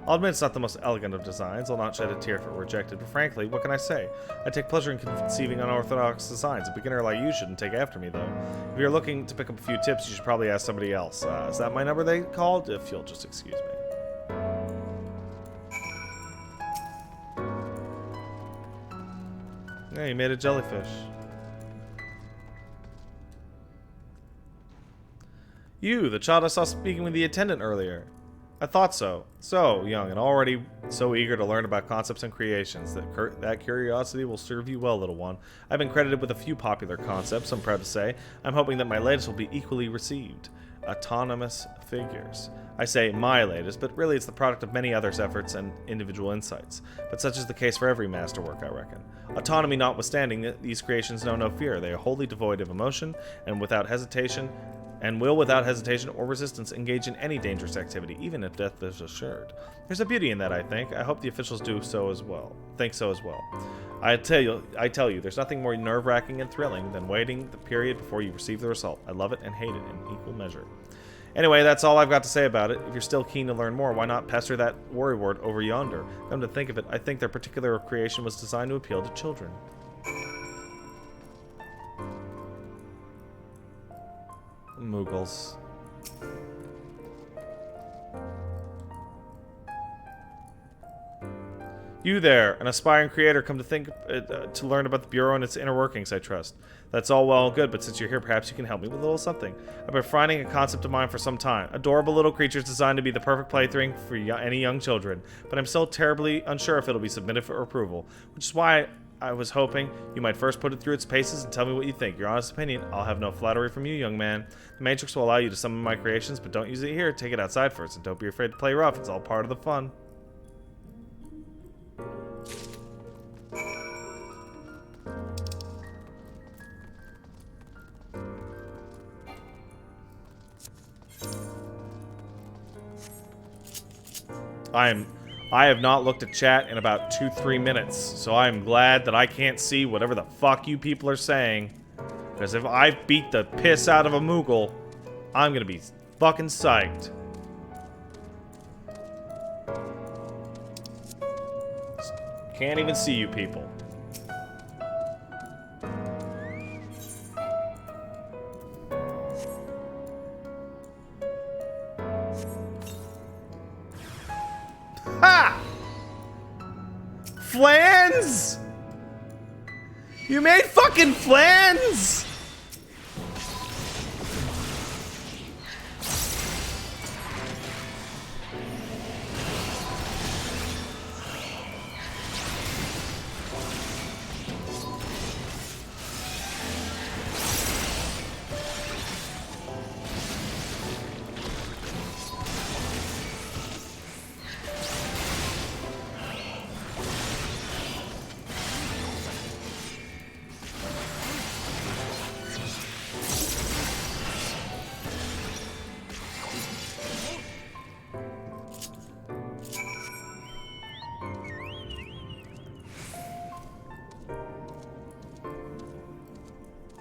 I'll admit it's not the most elegant of designs. I'll not shed a tear if it were rejected, but frankly, what can I say? I take pleasure in conceiving unorthodox designs. A beginner like you shouldn't take after me, though. If you're looking to pick up a few tips, you should probably ask somebody else. Is that my number they called? If you'll just excuse me. Yeah, you made a jellyfish. You, the child I saw speaking with the attendant earlier. I thought so. So young and already so eager to learn about concepts and creations. That curiosity will serve you well, little one. I've been credited with a few popular concepts, I'm proud to say. I'm hoping that my latest will be equally received. Autonomous figures. I say my latest, but really it's the product of many others' efforts and individual insights. But such is the case for every masterwork, I reckon. Autonomy notwithstanding, these creations know no fear. They are wholly devoid of emotion, and without hesitation, and will, without hesitation or resistance, engage in any dangerous activity, even if death is assured. There's a beauty in that, I think. I hope the officials do so as well. Think so as well. I tell you, there's nothing more nerve-wracking and thrilling than waiting the period before you receive the result. I love it and hate it in equal measure. Anyway, that's all I've got to say about it. If you're still keen to learn more, why not pester that worrywart over yonder? Come to think of it, I think their particular creation was designed to appeal to children. Moogles. You there, an aspiring creator, come to think to learn about the Bureau and its inner workings, I trust. That's all well and good, but since you're here, perhaps you can help me with a little something. I've been finding a concept of mine for some time. Adorable little creatures designed to be the perfect plaything for any young children, but I'm still terribly unsure if it'll be submitted for approval, which is why I was hoping you might first put it through its paces and tell me what you think. Your honest opinion. I'll have no flattery from you, young man. The Matrix will allow you to summon my creations, but don't use it here. Take it outside first, and don't be afraid to play rough. It's all part of the fun. I have not looked at chat in about 2-3 minutes, so I'm glad that I can't see whatever the fuck you people are saying. Because if I beat the piss out of a Moogle, I'm gonna be fucking psyched. Can't even see you people. Ha! Flans? You made fucking flans?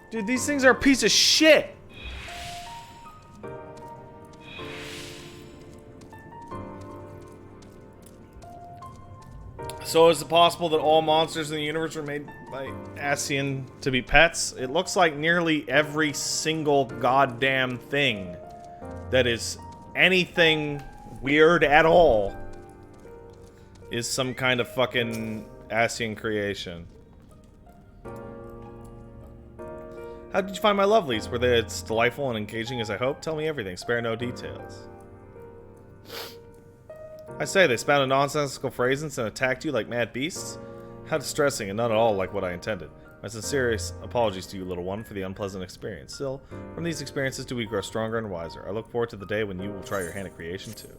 Dude, these things are a piece of shit. So is it possible that all monsters in the universe were made by Ascian to be pets? It looks like nearly every single goddamn thing that is anything weird at all is some kind of fucking Ascian creation. How did you find my lovelies? Were they as delightful and engaging as I hoped? Tell me everything. Spare no details. I say, they spouted nonsensical phrases and attacked you like mad beasts? How distressing and not at all like what I intended. My sincerest apologies to you, little one, for the unpleasant experience. Still, from these experiences do we grow stronger and wiser. I look forward to the day when you will try your hand at creation too.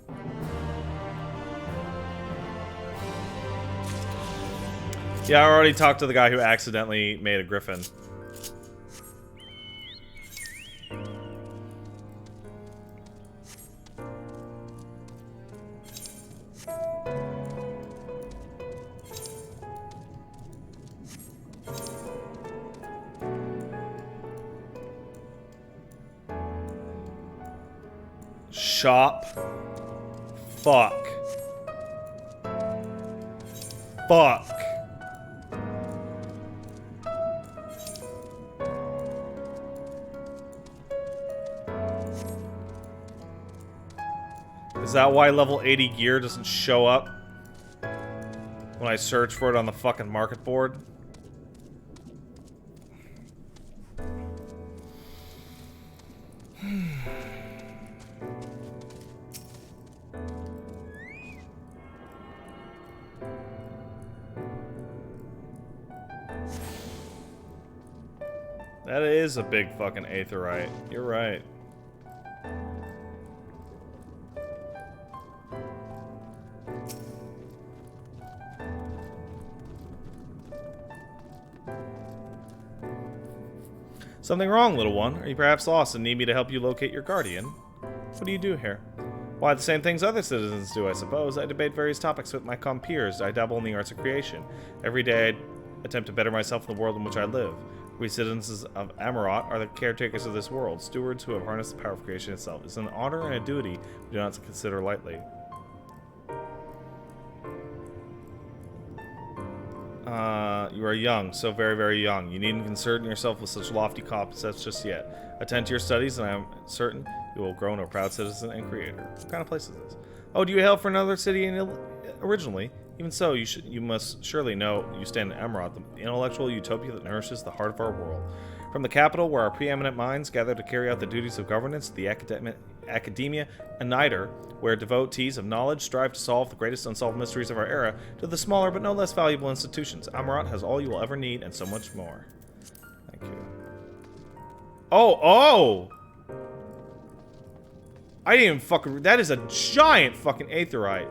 Yeah, I already talked to the guy who accidentally made a griffin. Shop. Fuck. Fuck. Is that why level 80 gear doesn't show up when I search for it on the fucking market board? That is a big fucking aetheryte. You're right. Something wrong, little one? Are you perhaps lost and need me to help you locate your guardian? What do you do here? Why, the same things other citizens do, I suppose. I debate various topics with my compeers. I dabble in the arts of creation. Every day I attempt to better myself in the world in which I live. We citizens of Amaurot are the caretakers of this world, stewards who have harnessed the power of creation itself. It's an honor and a duty we do not consider lightly. You are young, so very, very young. You needn't concern yourself with such lofty concepts just yet. Attend to your studies, and I am certain you will grow into a proud citizen and creator. What kind of place is this? Oh, do you hail from another city originally? Even so, you must surely know you stand in Amaurot, the intellectual utopia that nourishes the heart of our world. From the capital, where our preeminent minds gather to carry out the duties of governance, the academia and Nider, where devotees of knowledge strive to solve the greatest unsolved mysteries of our era, to the smaller but no less valuable institutions. Amaurot has all you will ever need and so much more. Thank you. Oh! I didn't even fucking... That is a giant fucking aetheryte.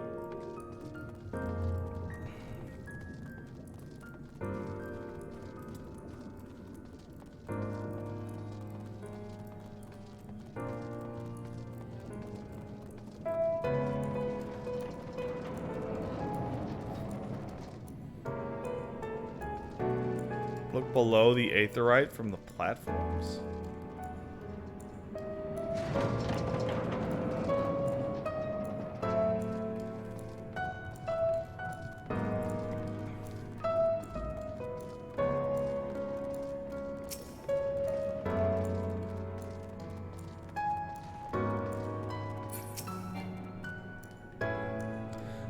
Look below the aetheryte from the platforms.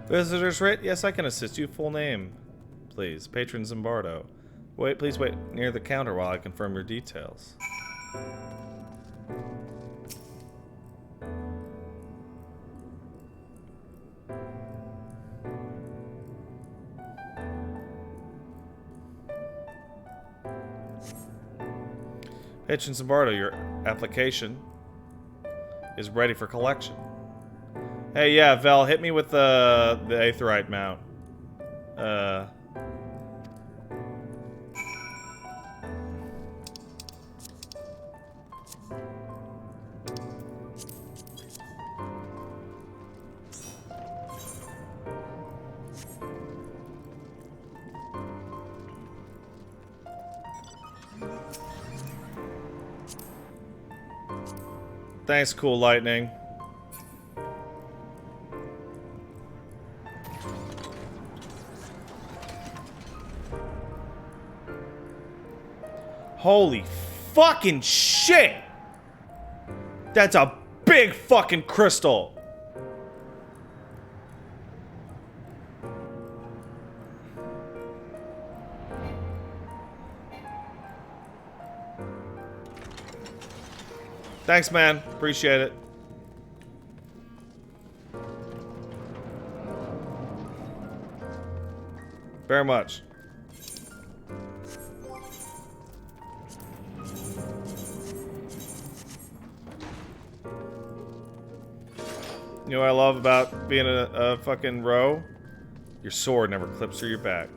Visitor's rate? Yes, I can assist you. Full name, please. Patron Zimbardo. Wait, please wait near the counter while I confirm your details. Patron Zimbardo, your application is ready for collection. Hey, yeah, Vel, hit me with the aetheryte mount. Thanks, Cool Lightning. Holy fucking shit! That's a big fucking crystal! Thanks, man. Appreciate it. Very much. You know what I love about being a fucking row? Your sword never clips through your back.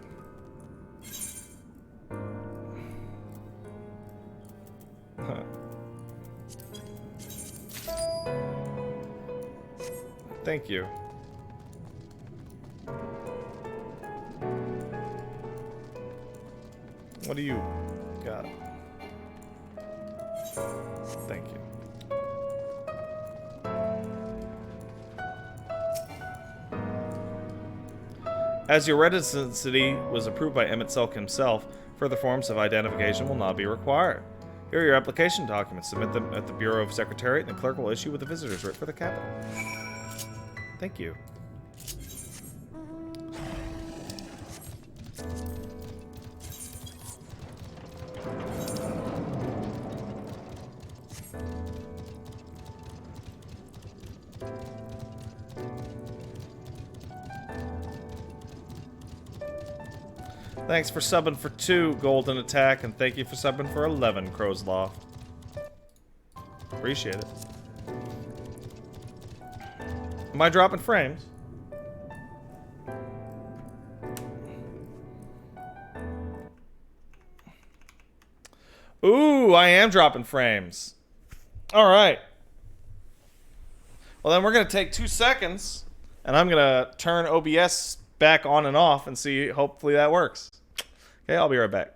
Thank you. What do you got? Thank you. As your residency was approved by Emmett Selk himself, further forms of identification will not be required. Here are your application documents. Submit them at the Bureau of Secretariat, and the clerk will issue with a visitor's writ for the capital. Thank you. Thanks for subbing for 2, Golden Attack, and thank you for subbing for 11, Crow's Loft. Appreciate it. Am I dropping frames? Ooh, I am dropping frames. All right. Well, then we're going to take 2 seconds, and I'm going to turn OBS back on and off and see. Hopefully that works. Okay, I'll be right back.